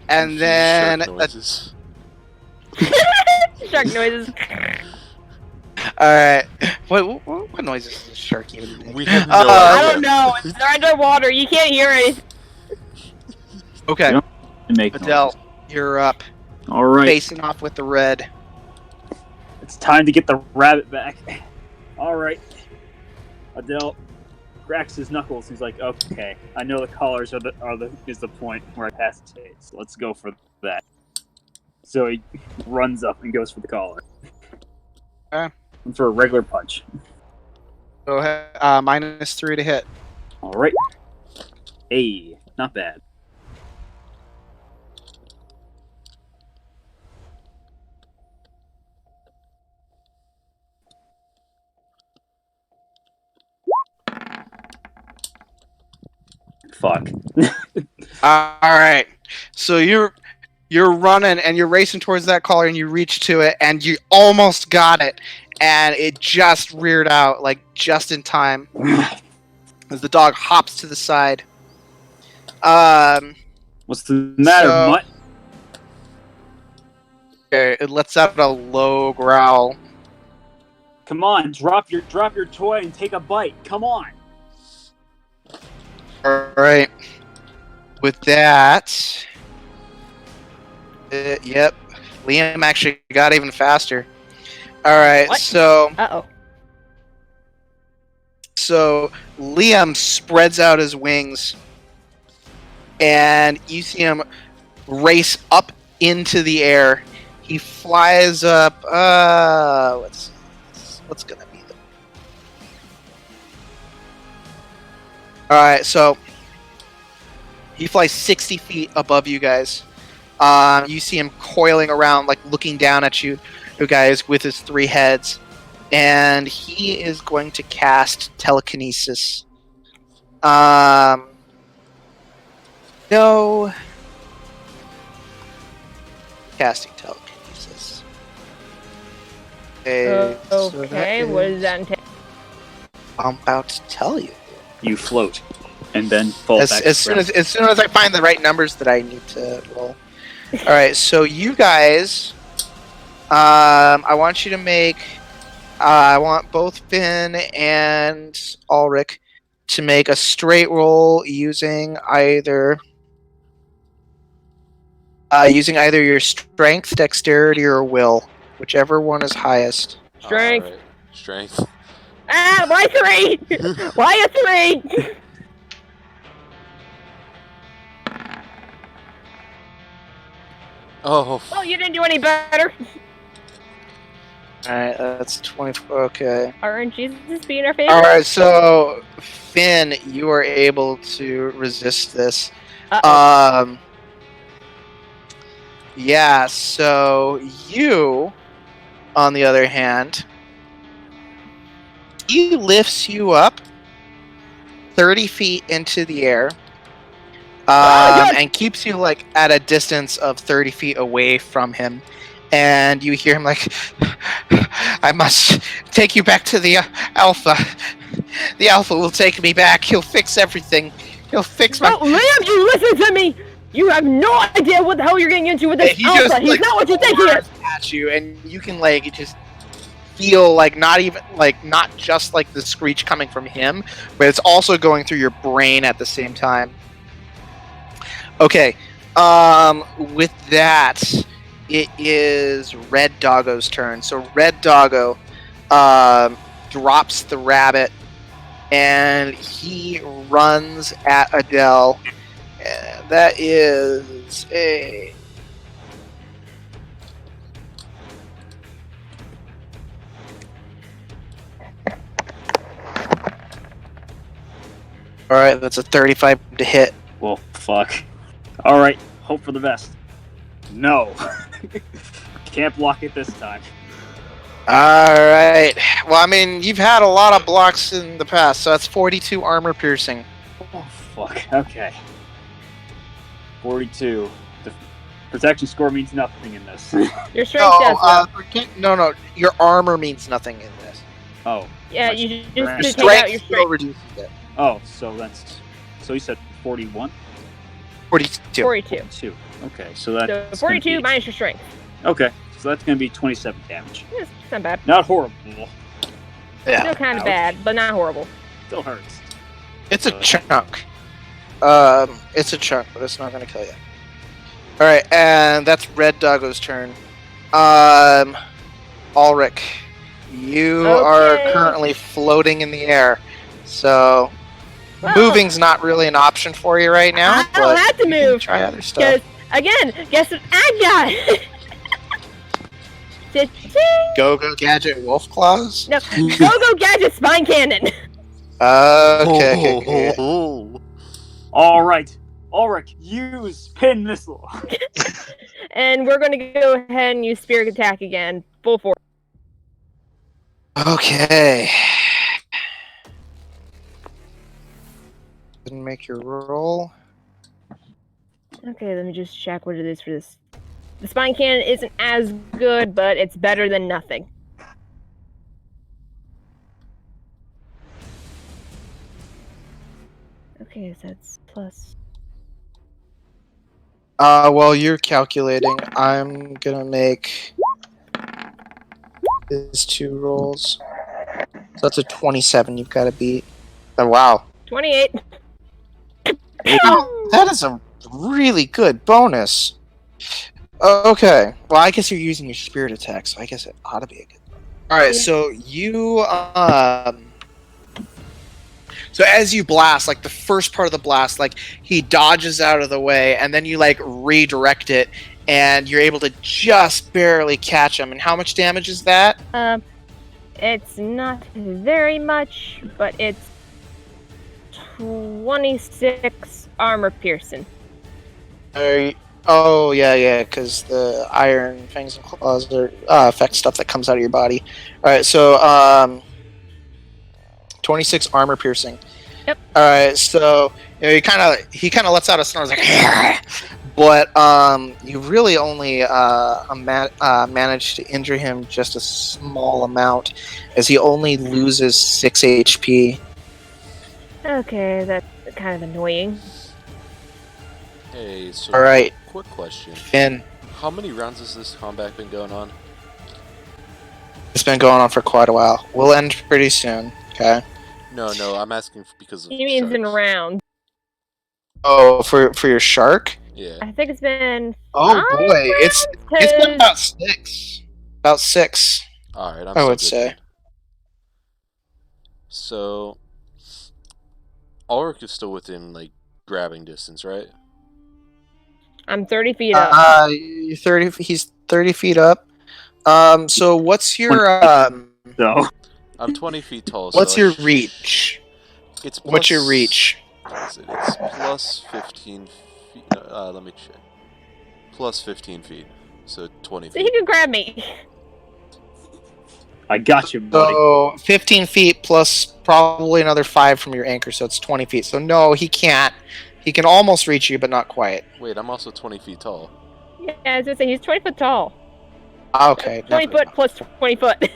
And then, Shark noises. Shark noises. all right. What noise is this shark even make? We have no I idea. don't know. They're underwater. You can't hear it. Okay, Yep. Make Adele, you're up. All right, Facing off with the red. it's time to get the rabbit back. All right, Adele cracks his knuckles. He's like, "Okay, I know the collars is the point where I pass the taste. Let's go for that." So he runs up and goes for the collar. Okay. And for a regular punch. Go ahead. -3 to hit. All right. Hey, not bad. Fuck. All right. So you're running and you're racing towards that collar and you reach to it and you almost got it and it just reared out like just in time as the dog hops to the side. What's the matter, So- mutt? Okay, it lets out a low growl. Come on, drop your toy and take a bite. Come on. All right. With that, yep, Liam actually got even faster. All right, What? so Liam spreads out his wings, and you see him race up into the air. He flies up. What's gonna be the? All right, so he flies 60 feet above you guys. You see him coiling around, like looking down at you guys with his 3 heads, and he is going to cast telekinesis. No. Casting telekinesis. Okay, so that okay, what does that entail? I'm about to tell you. You float and then fall As back. soon as I find the right numbers that I need to roll. All right, so you guys, I want you to make. I want both Finn and Alrik to make a straight roll using either your strength, dexterity, or will, whichever one is highest. Strength. Alright. Strength. Ah, why 3? Why a 3? Oh, Well, you didn't do any better. Alright, that's 24. Okay. Aren't Jesus being our favorite? Alright, so Finn, you are able to resist this. Uh-oh. Yeah, so you, on the other hand, he lifts you up 30 feet into the air, and keeps you like at a distance of 30 feet away from him. And you hear him like, I must take you back to the Alpha. The Alpha will take me back. He'll fix everything. He'll fix my... Oh, Liam, you listen to me! You have no idea what the hell you're getting into with this He Alpha. just, He's like, not what you think he is! at you, and you can like just feel like not just like the screech coming from him, but it's also going through your brain at the same time. Okay. With that, it is Red Doggo's turn. So Red Doggo drops the rabbit and he runs at Adele. And that is a... Alright, that's a 35 to hit. Well, fuck. Alright, hope for the best. No. Can't block it this time. Alright. Well, I mean, you've had a lot of blocks in the past, so that's 42 armor piercing. Oh, fuck. Okay. 42. The protection score means nothing in this. Your strength does. No. Your armor means nothing in this. Oh. Yeah, my you just strength. have to take out your still strength. reduces it. Oh, so that's... So you said 41? 42. 42. 42. Okay, so that's... So gonna 42 be- minus your strength. Okay, so that's going to be 27 damage. It's not bad. Not horrible. Yeah. Still kind of Ouch. bad, but not horrible. Still hurts. It's a chunk. It's a chunk, but it's not going to kill you. Alright, and that's Red Doggo's turn. Alrik, you are Okay. currently floating in the air, so Well, moving's not really an option for you right now. I don't but have to you can move, try other stuff. Because, again, guess what I got? Cha-ching! Go Gadget Wolf Claws? No, Go Gadget Spine Cannon. Okay. Alright. Ulrich, use pin missile. And we're going to go ahead and use Spirit Attack again. Full force. Okay. Didn't make your roll. Okay, let me just check what it is for this. The Spine Cannon isn't as good, but it's better than nothing. Okay, so that's plus... While you're calculating, I'm gonna make these 2 rolls. So that's a 27 you've got to beat. Oh, wow. 28. That is a really good bonus. Okay. Well, I guess you're using your spirit attack, so I guess it ought to be a good one. Alright, Yeah. so you, So as you blast, like the first part of the blast, like he dodges out of the way, and then you like redirect it, and you're able to just barely catch him. And how much damage is that? It's not very much, but it's 26 armor piercing. Oh yeah, because the iron fangs and claws are affect stuff that comes out of your body. All right, so 26 armor piercing. Yep. All right, so you know, he kind of lets out a snort, like, but you really only managed to injure him just a small amount, as he only loses 6 HP. Okay, that's kind of annoying. Hey, so All right, quick question. Finn. How many rounds has this combat been going on? It's been going on for quite a while. We'll end pretty soon. Okay. No, I'm asking because of He means in sharks. round. Oh, for your shark? Yeah. I think it's been. Oh 5 boy, it's rounds, been 'cause- about 6. About 6. Alright, I'm I so would good say. then. So Alrik is still within like grabbing distance, right? I'm 30 feet up. You're 30. He's 30 feet up. So what's your So, I'm 20 feet tall. what's so your reach? It's What's your plus- reach? What is it? It's plus 15 feet. No, let me check. Plus 15 feet. So 20 So he feet. can grab me. I got you, buddy. So 15 feet plus probably another 5 from your anchor, so it's 20 feet. So no, he can't. He can almost reach you, but not quite. Wait, I'm also 20 feet tall. Yeah, I was gonna say he's 20 foot tall. Okay. 20 never foot mind. plus 20 foot.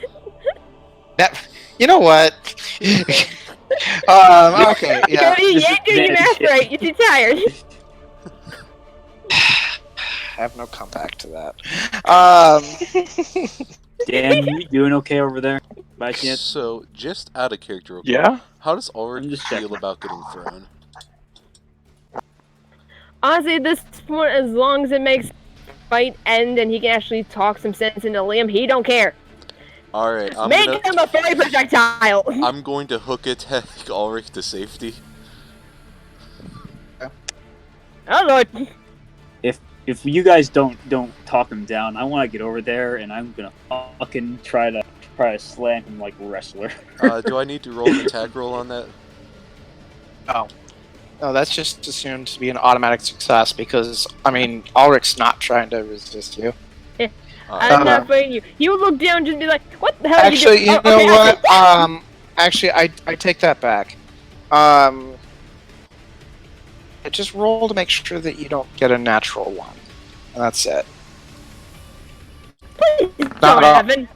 That, you know what? Okay, yeah. You ain't doing your math right. You're too tired. I have no comeback to that. Dan, you doing okay over there? By chance? So, just out of character, real quick, Yeah? how does Ulrich I'm just feel checking. about getting thrown? Honestly, at this point, as long as it makes fight end and he can actually talk some sense into Liam, he don't care. All right, Make him a fairy projectile. I'm going to hook attack Alrik to safety. Oh lord. If you guys don't talk him down, I want to get over there and I'm gonna fucking try to slam him like a wrestler. Do I need to roll an attack roll on that? No, that's just assumed to be an automatic success because, I mean, Alric's not trying to resist you. I'm not fighting you. He would look down and just be like, "What the hell are you Actually, doing?" you know what? Actually, I take that back. Just roll to make sure that you don't get a natural one. And that's it. Please Not don't at all. happen.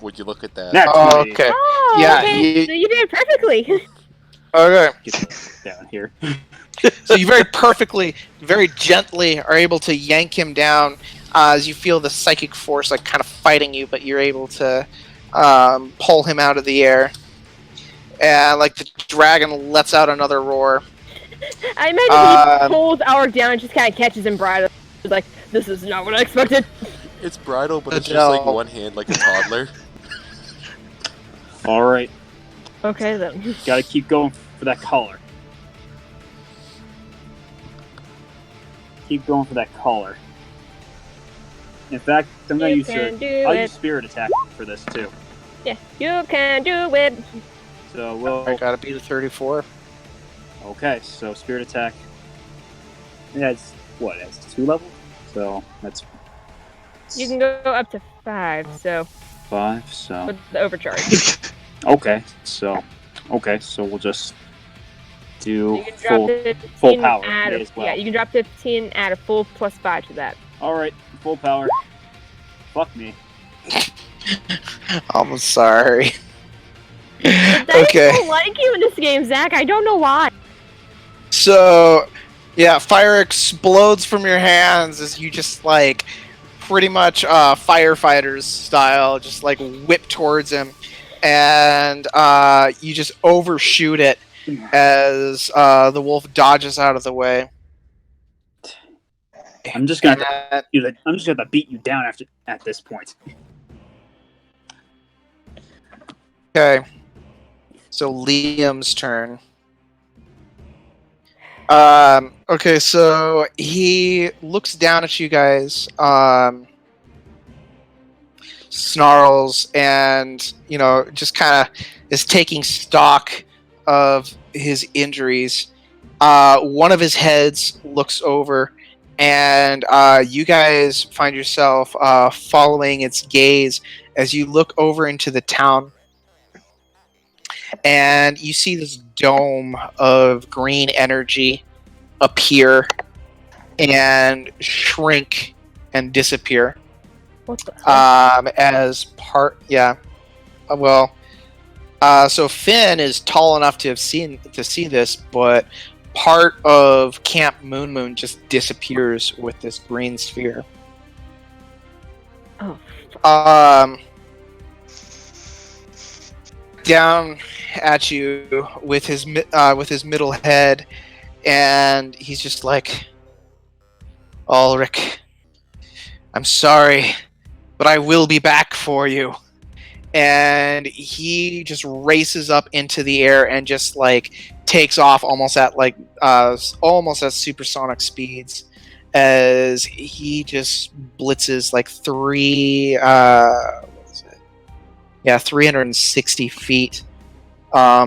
Would you look at that? Nat Oh, 20. okay. Oh, Yeah, okay. So you did it perfectly. Okay. Get down here. So you very perfectly, very gently are able to yank him down as you feel the psychic force like kind of fighting you, but you're able to pull him out of the air. And like the dragon lets out another roar. I imagine he pulls Alrik down and just kind of catches him bridle. He's like, "This is not what I expected." It's bridal, but it's just like one hand, like a toddler. All right, Okay then. gotta keep going for that collar. Keep going for that collar. In fact, I'm gonna use I'll use spirit attack for this too. Yeah, you can do it. So we'll I gotta beat a 34. okay. So spirit attack. Yeah, it's what? It's 2 levels. So that's You can go up to 5. So 5. So with the overcharge. okay. So we'll just do You can drop 15 full power add as well. Yeah, you can drop 15, add a full plus 5 to that. All right, full power. Fuck me. I'm sorry. The dice Okay. don't like you in this game, Zach. I don't know why. So, yeah, fire explodes from your hands as you just like pretty much firefighters style, just like whip towards him, and you just overshoot it as the wolf dodges out of the way. I'm just gonna And- beat you down at this point. Okay. So Liam's turn. Okay, so he looks down at you guys, snarls, and, you know, just kind of is taking stock of his injuries. One of his heads looks over, and you guys find yourself following its gaze as you look over into the town. And you see this dome of green energy appear and shrink and disappear. What the hell? As part, yeah. So Finn is tall enough to see this, but part of Camp MoonMoon just disappears with this green sphere. Oh. Down at you with his middle head, and he's just like, "Alrik, I'm sorry, but I will be back for you." And he just races up into the air and just like takes off almost at supersonic speeds as he just blitzes like 360 feet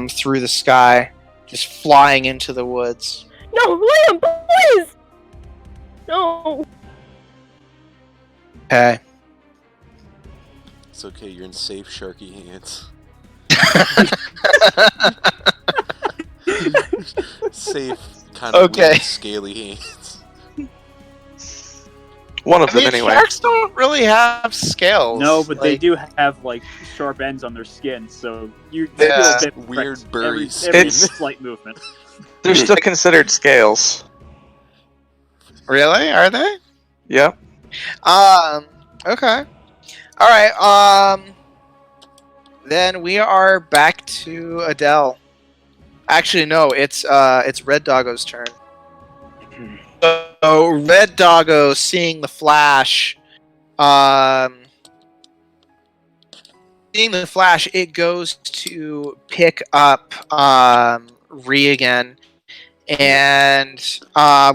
through the sky, just flying into the woods. No, Liam, please! No. Okay. It's okay, you're in safe Sharky hands. Safe, kind of Okay. weird, scaly hands. One of I them, mean, anyway. sharks don't really have scales. No, but they Like, do have like sharp ends on their skin, so you Yeah. feel a bit Weird pricked burry every skin. slight movement. They're still considered scales. Really? Are they? Yep. Okay. All right. Then we are back to Adele. Actually, no. It's Red Doggo's turn. Red Doggo, seeing the flash, it goes to pick up Ree again, and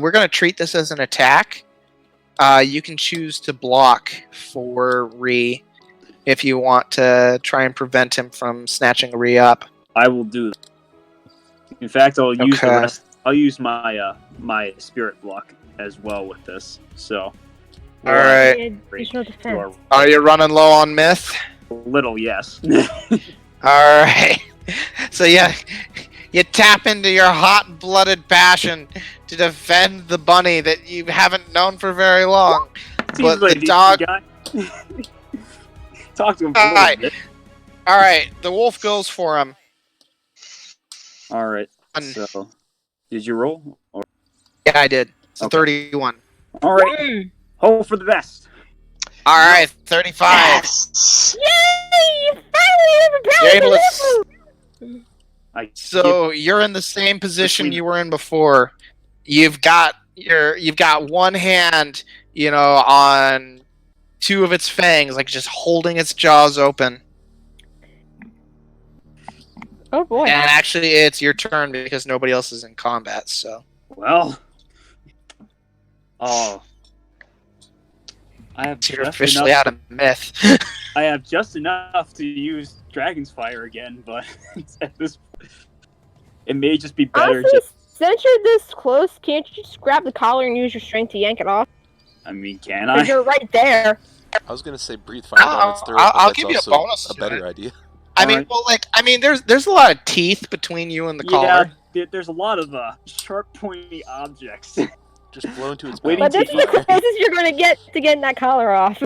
we're gonna treat this as an attack. You can choose to block for Ree if you want to try and prevent him from snatching Ree up. I will do that. In fact, I'll use the Okay. rest. I'll use my my spirit block as well with this. So. All right. Additional defense. Are you running low on myth? Little, yes. All right. So yeah, you tap into your hot-blooded passion to defend the bunny that you haven't known for very long. Seems But like the a dog. decent guy. Talk to him for a Alright. little bit. All right, the wolf goes for him. All right. So, did you roll? Or... Yeah, I did. It's a Okay. 31. All right. Hope for the best. All right, 35. Yes! Yay! You're able Finally, to So you're in the same position Between- you were in before. You've got one hand, on two of its fangs, like just holding its jaws open. oh boy. And actually, it's your turn because nobody else is in combat. So Well. Oh. I have you're just officially enough. out of myth. I have just enough to use Dragon's Fire again, but at this point, it may just be better. Honestly, since you're this close, can't you just grab the collar and use your strength to yank it off? I mean, can 'Cause I? you're right there. I was gonna say breathe fire down its throat, but I'll that's give you a also bonus a to better it. idea. There's a lot of teeth between you and the collar. There's a lot of sharp, pointy objects. Just blow into its Waiting mouth. But this is the fire. closest you're going to get to getting that collar off.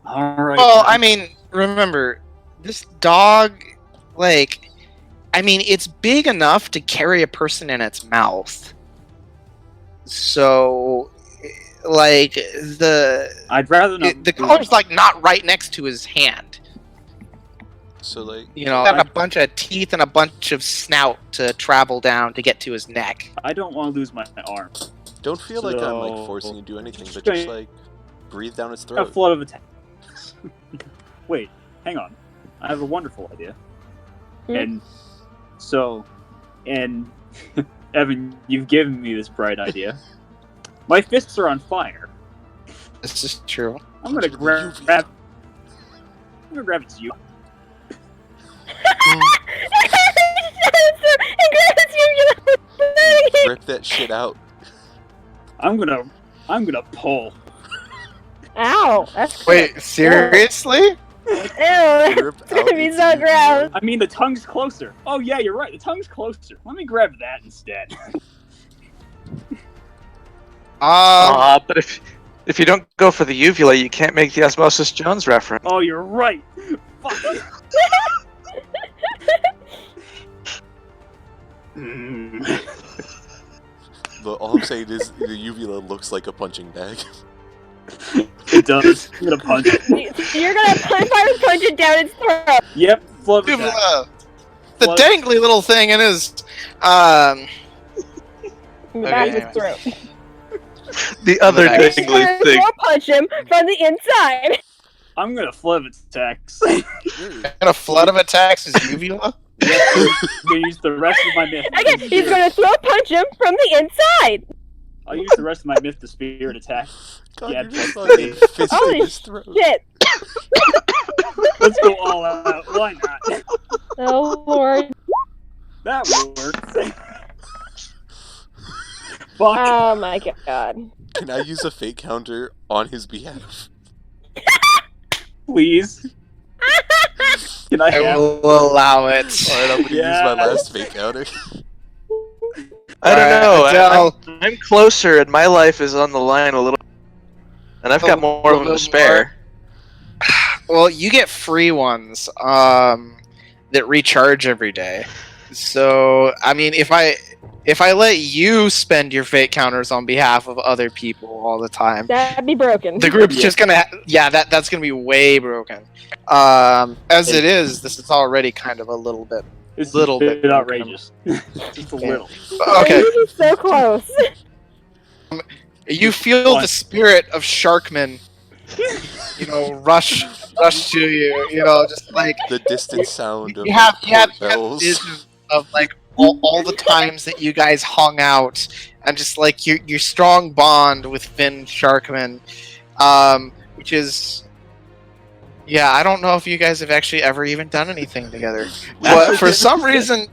All right. Well, I mean, remember, this dog, it's big enough to carry a person in its mouth. So, I'd rather not. the collar's not right next to his hand. So Got a bunch of teeth and a bunch of snout to travel down to get to his neck. I don't want to lose my arm. don't feel like I'm So- forcing you to do anything, but Okay. just breathe down its A throat. flood of attacks. Wait, hang on. I have a wonderful idea. Hmm? And Evan, you've given me this bright idea. My fists are on fire. This is true. I'm gonna grab its you. Rip that shit out. I'm gonna pull. Ow, that's Wait, seriously? Ew, that's Rip gonna out be its so uvula. gross. I mean, the tongue's closer. Oh yeah, you're right. The tongue's closer. Let me grab that instead. But if you don't go for the uvula, you can't make the Osmosis Jones reference. Oh, you're right. Fuck. But all I'm saying is the uvula looks like a punching bag. It does. I'm gonna punch it. You're gonna punch it down its throat. Yep. Flood of attack. The What? dangly little thing in his In the back of Okay, his throat. The other Okay. You're dangly gonna thing. throat punch him from the inside. I'm gonna flood of attacks. and a flood of attacks is uvula. I'm gonna use the rest of my myth. Again, he's gonna throat punch him from the inside. I'll use the rest of my myth to spirit attack. God, Yeah, you're just fuck fucking me. fisting Holy his throat. shit. Let's go all out. Why not? Oh lord. That works. Fuck. Oh my god. Can I use a fate counter on his behalf? Please. Can I I have? will allow it. Alright, I'm gonna use my last fate counter. I don't know. Adele. I'm closer, and my life is on the line a little. And I've got more of them to spare. Well, you get free ones that recharge every day. So, I mean, if I let you spend your fate counters on behalf of other people all the time, That'd be broken. the group's just gonna that's gonna be way broken. As it is, this is already kind of a little bit. It's Little a bit bit. outrageous. Just a little. Okay, He's so close. You feel the spirit of Sharkman, rush to you. Just like The distant sound of you like have port visions bells. of like all the times that you guys hung out, and just like your strong bond with Finn Sharkman, which is. Yeah, I don't know if you guys have actually ever even done anything together, but for some reason,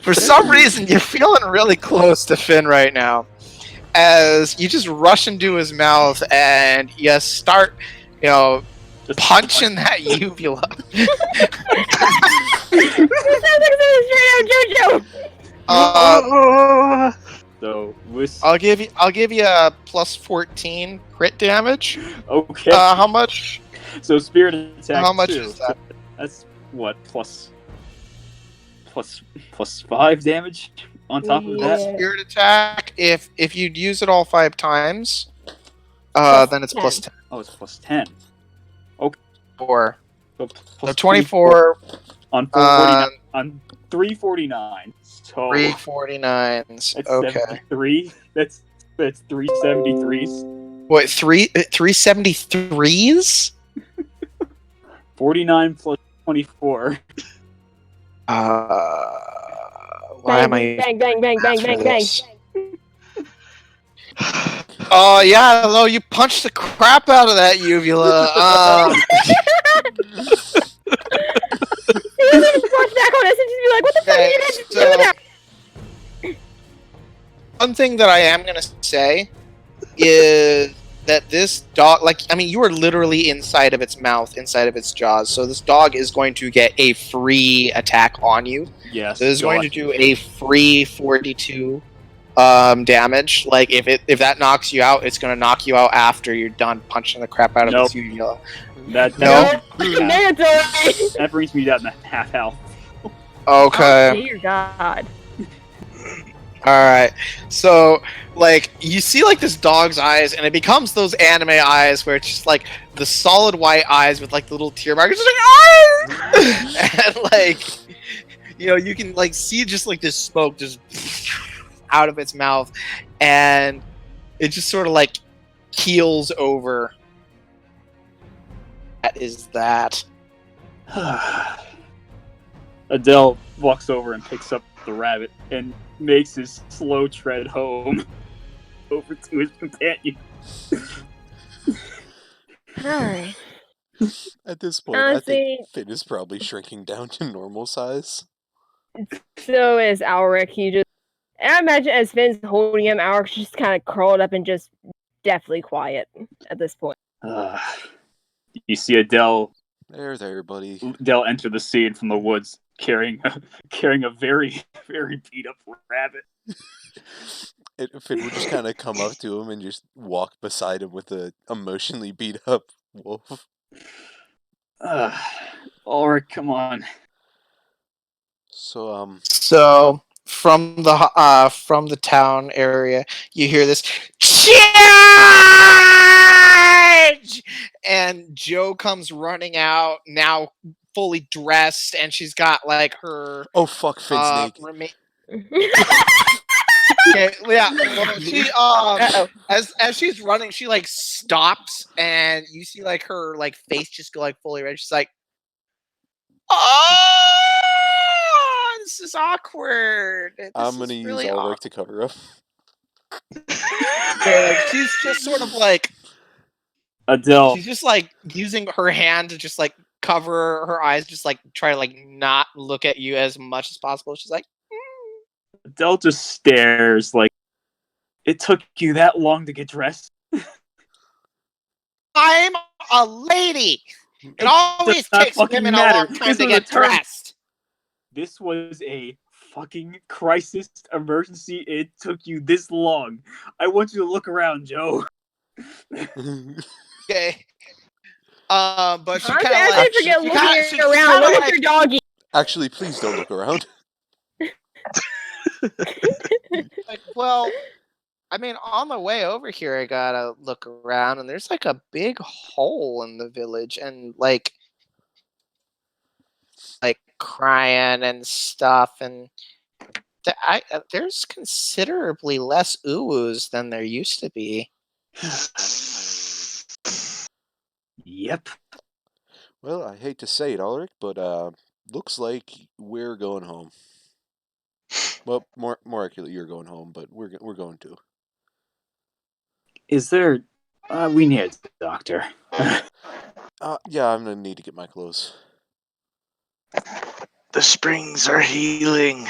you're feeling really close to Finn right now. As you just rush into his mouth and you start, Just punching that uvula. So with I'll give you a plus 14 crit damage. okay. How much? So spirit attack How much 2. is that? That's what plus 5 damage on top of that. Spirit attack. If you'd use it all 5 times, then it's plus 10. Oh, it's plus 10. 4. So So plus 24 on 49 on 349. So 349s. that's Okay. 73. That's 373s. What, 373s? 49 plus 24. Why am I? Bang, bang, bang, bang, bang, bang. Oh yeah, though you punched the crap out of that uvula. He's gonna push back on us and just be like, "What the fuck are you guys doing that?" One thing that I am gonna say is that this dog, you are literally inside of its mouth, inside of its jaws. So this dog is going to get a free attack on you. Yes. So this is going to do a free 42 damage. Like if that knocks you out, it's going to knock you out after you're done punching the crap out of its uvula. That brings me down to half health. Okay. Oh, dear God. Alright. So, you see, this dog's eyes, and it becomes those anime eyes where it's just, the solid white eyes with, the little tear marks. And, you can, see just, this smoke just out of its mouth, and it just sort of, keels over. That is that. Adele walks over and picks up the rabbit and makes his slow tread home over to his companion. Alright. At this point, Honestly, I think Finn is probably shrinking down to normal size. so is Alrik. And I imagine as Finn's holding him, Alrik's just kind of curled up and just deathly quiet at this point. You see Adele There, buddy. Adele enter the scene from the woods carrying a very, very beat up rabbit. Finn would just kind of come up to him and just walk beside him with a emotionally beat up wolf. Alright, come on. So from the town area, you hear this charge, and Joe comes running out now, fully dressed, and she's got her. Oh fuck, Finn's naked. Okay, yeah. Well, she as she's running, she stops, and you see her face just go fully red. She's like, "Oh, this is awkward." I'm gonna use Alrik to cover up. She's just sort of Adele. She's just using her hand to just cover her eyes, just try to not look at you as much as possible. She's like, Adele just stares it took you that long to get dressed? I'm a lady. It always takes women a long time to get dressed. This was a fucking crisis emergency. It took you this long. I want you to look around, Joe. Okay. But she kind I forget looking around. Look at your doggy. Actually, please don't look around. Well, I mean, on the way over here, I gotta look around, and there's a big hole in the village, and crying and stuff, and there's considerably less uwus than there used to be. Yep. Well, I hate to say it, Alrik, but looks like we're going home. Well, more accurately, you're going home, but we're going to. Is there? We need a doctor. Yeah, I'm gonna need to get my clothes. The springs are healing.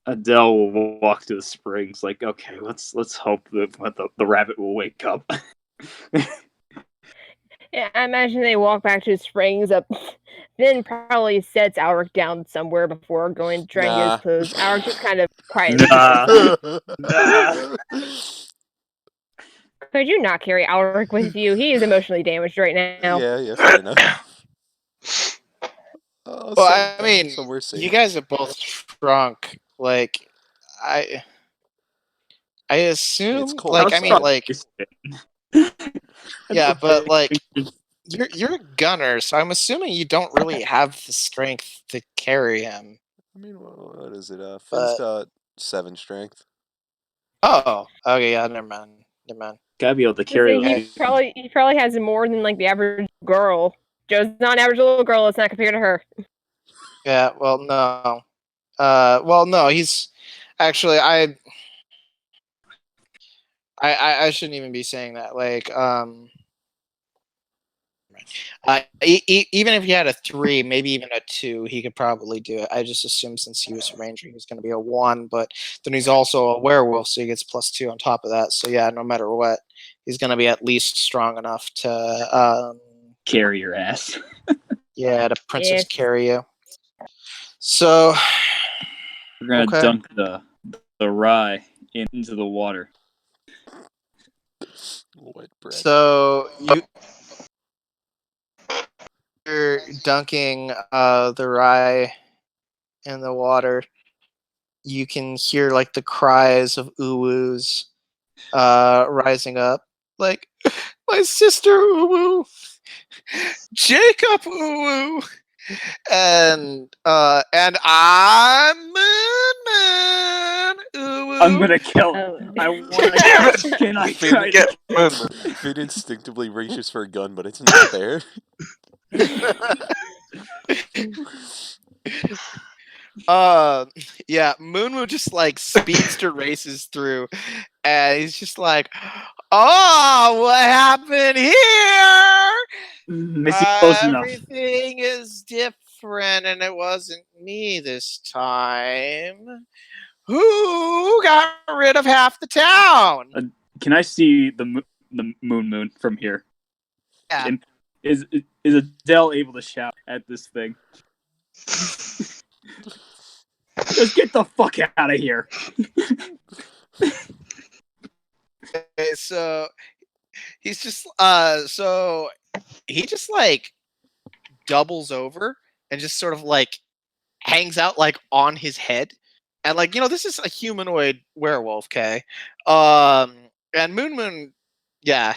Adele will walk to the springs, like, okay, let's hope that the rabbit will wake up. Yeah, I imagine they walk back to the springs. Finn probably sets Alrik down somewhere before going to try and get his clothes. Alrik just kind of quietly. Nah. Could you not carry Alrik with you? He is emotionally damaged right now. Yeah, fair enough. Well, I mean, somewhere safe. you guys have both shrunk. Like, I assume, It's cold. like, I mean, like, That's yeah, but like, okay. you're a gunner, so I'm assuming you don't really have the strength to carry him. I mean, what is it? But- Finn's got 7 strength. Oh, okay, yeah, never mind. Gotta be able to carry He probably has more than like the average girl. Joe's not an average little girl. Let's not compare to her. Yeah, well, no. No, he's actually I shouldn't even be saying that. Like, even if he had a 3, maybe even a 2, he could probably do it. I just assumed since he was a ranger, he was going to be a 1, but then he's also a werewolf, so he gets +2 on top of that. So yeah, no matter what, he's going to be at least strong enough to carry your ass. Yeah, to princess Yes. carry you. So We're gonna Okay. dunk the rye into the water. Wet bread. So you're dunking the rye in the water. You can hear like the cries of uwus rising up, like my sister uwu, Jacob uwu, and I'm MoonMoon uwu. I'm gonna kill him. Oh. I want to. Can I try Get to? MoonMoon. Finn instinctively reaches for a gun, but it's not there. Yeah, MoonMoon just like speedster races through, and he's just like, "Oh, what happened here? Missy close enough. Everything is different, and it wasn't me this time. Who got rid of half the town?" Can I see the moon from here? Yeah. And is Adele able to shout at this thing? Just get the fuck out of here. Okay, so he's just so he just like doubles over and just sort of like hangs out like on his head, and like, you know, this is a humanoid werewolf, okay? And MoonMoon, yeah,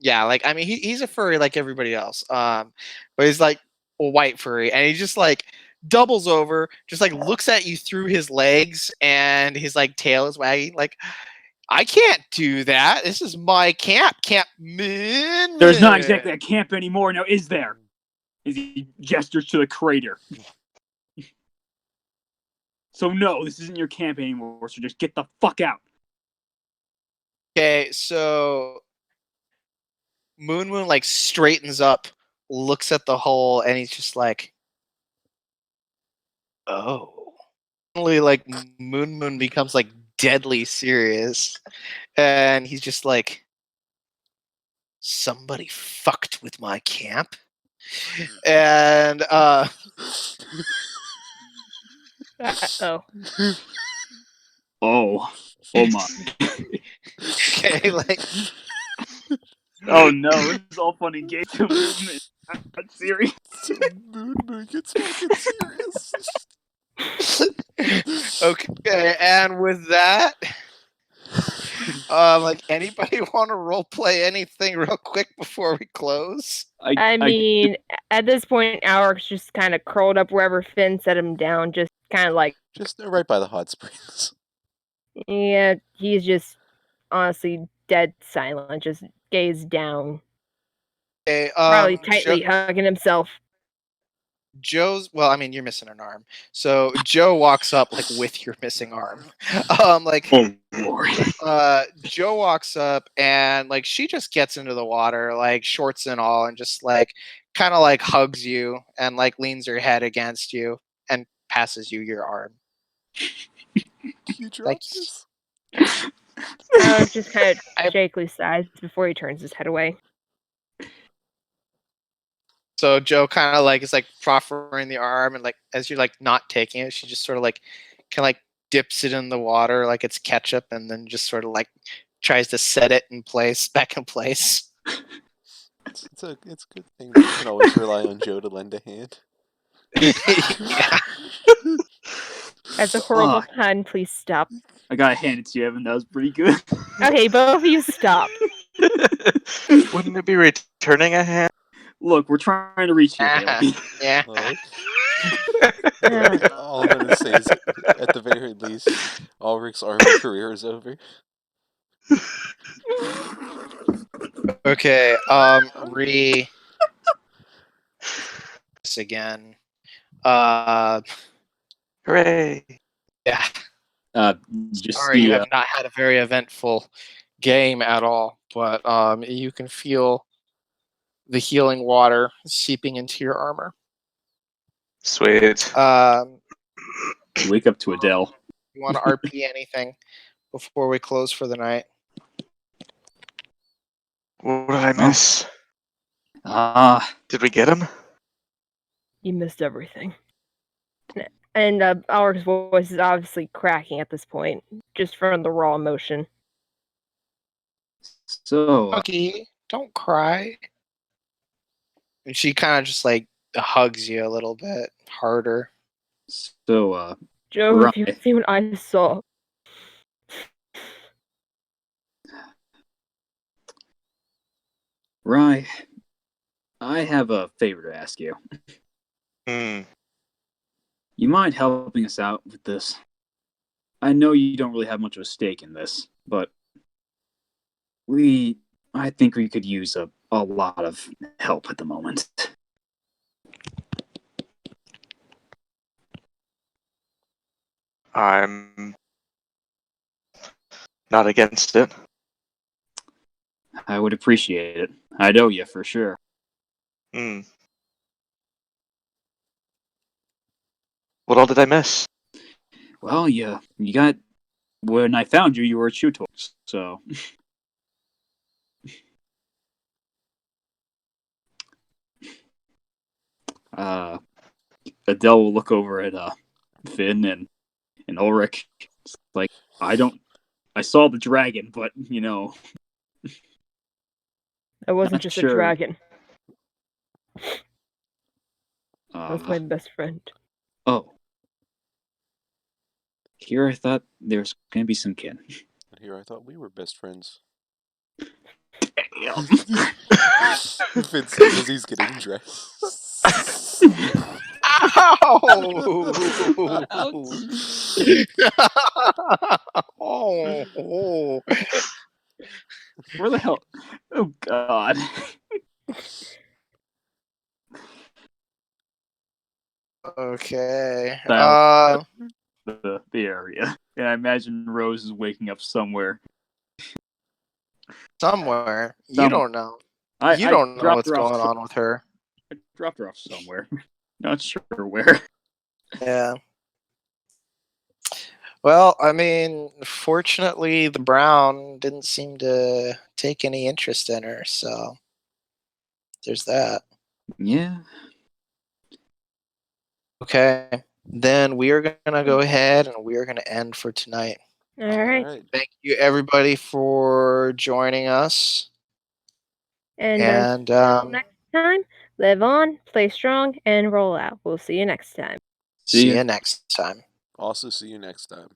like, I mean, he's a furry like everybody else, but he's like a white furry, and he just like doubles over, just like looks at you through his legs, and his like tail is wagging, like, I can't do that. This is my camp, Camp MoonMoon. There's not exactly a camp anymore now, is there? As he gestures to the crater. So no, this isn't your camp anymore. So just get the fuck out. Okay, so MoonMoon like straightens up, looks at the hole, and he's just like, "Oh." Suddenly, like, MoonMoon becomes like deadly serious, and he's just like, "Somebody fucked with my camp," and Oh. Oh my. okay, like, Oh no, it's all fun and games. Not serious. Moon gets fucking serious. okay, and with that, like, anybody want to role play anything real quick before we close? I mean, at this point, Alaric's just kind of curled up wherever Finn set him down, just kind of like, Just right by the hot springs. yeah, he's just honestly dead silent, just gaze down, Okay, probably tightly hugging himself. Joe's. Well, I mean, you're missing an arm, so Joe walks up like with your missing arm. Joe walks up and like she just gets into the water, like shorts and all, and just like kind of like hugs you and like leans her head against you and passes you your arm. You drop Like, this? Alrik just kind I- of shakily sighs before he turns his head away. So Joe kind of like is like proffering the arm, and like as you're like not taking it, she just sort of like kind of like dips it in the water like it's ketchup, and then just sort of like tries to set it in place, back in place. It's a good thing. You can always rely on Joe to lend a hand. Yeah. That's a horrible pun. Please stop. I gotta hand it to you, Evan. That was pretty good. Okay, both of you stop. Wouldn't it be returning a hand? Look, we're trying to reach you. Yeah. All I'm gonna say is, at the very least, Alrik's army career is over. Okay. This again. Hooray! Yeah. Just Sorry, you have not had a very eventful game at all, but you can feel the healing water seeping into your armor. Sweet. wake up to Adele. You want to RP anything before we close for the night? What did I miss? Did we get him? You missed everything. And Alrik's voice is obviously cracking at this point, just from the raw emotion. So, Bucky, don't cry. And she kind of just like hugs you a little bit harder. Joe, if you see what I saw. Rye, I have a favor to ask you. You mind helping us out with this? I know you don't really have much of a stake in this, but I think we could use a lot of help at the moment. I'm not against it. I would appreciate it. I'd owe you for sure. What all did I miss? Well, you got... When I found you, you were a Chutor, so... Adele will look over at Finn and Ulrich. It's like, I saw the dragon, but, you know... I wasn't just a dragon. That was my best friend. Oh. Here I thought there was going to be some kin. Here I thought we were best friends. Damn. Finn says as he's getting dressed. Ow! Oh. Where the hell? Oh, God. Okay. The area. And I imagine Rose is waking up somewhere. Somewhere. You don't know. You don't know what's going on with her. I dropped her off somewhere. Not sure where. Yeah. Well, I mean, fortunately, the Brown didn't seem to take any interest in her, so there's that. Yeah. Okay. Then we are going to go ahead and we are going to end for tonight. All right. Thank you, everybody, for joining us. And until next time, live on, play strong, and roll out. We'll see you next time. See you next time. Also, see you next time.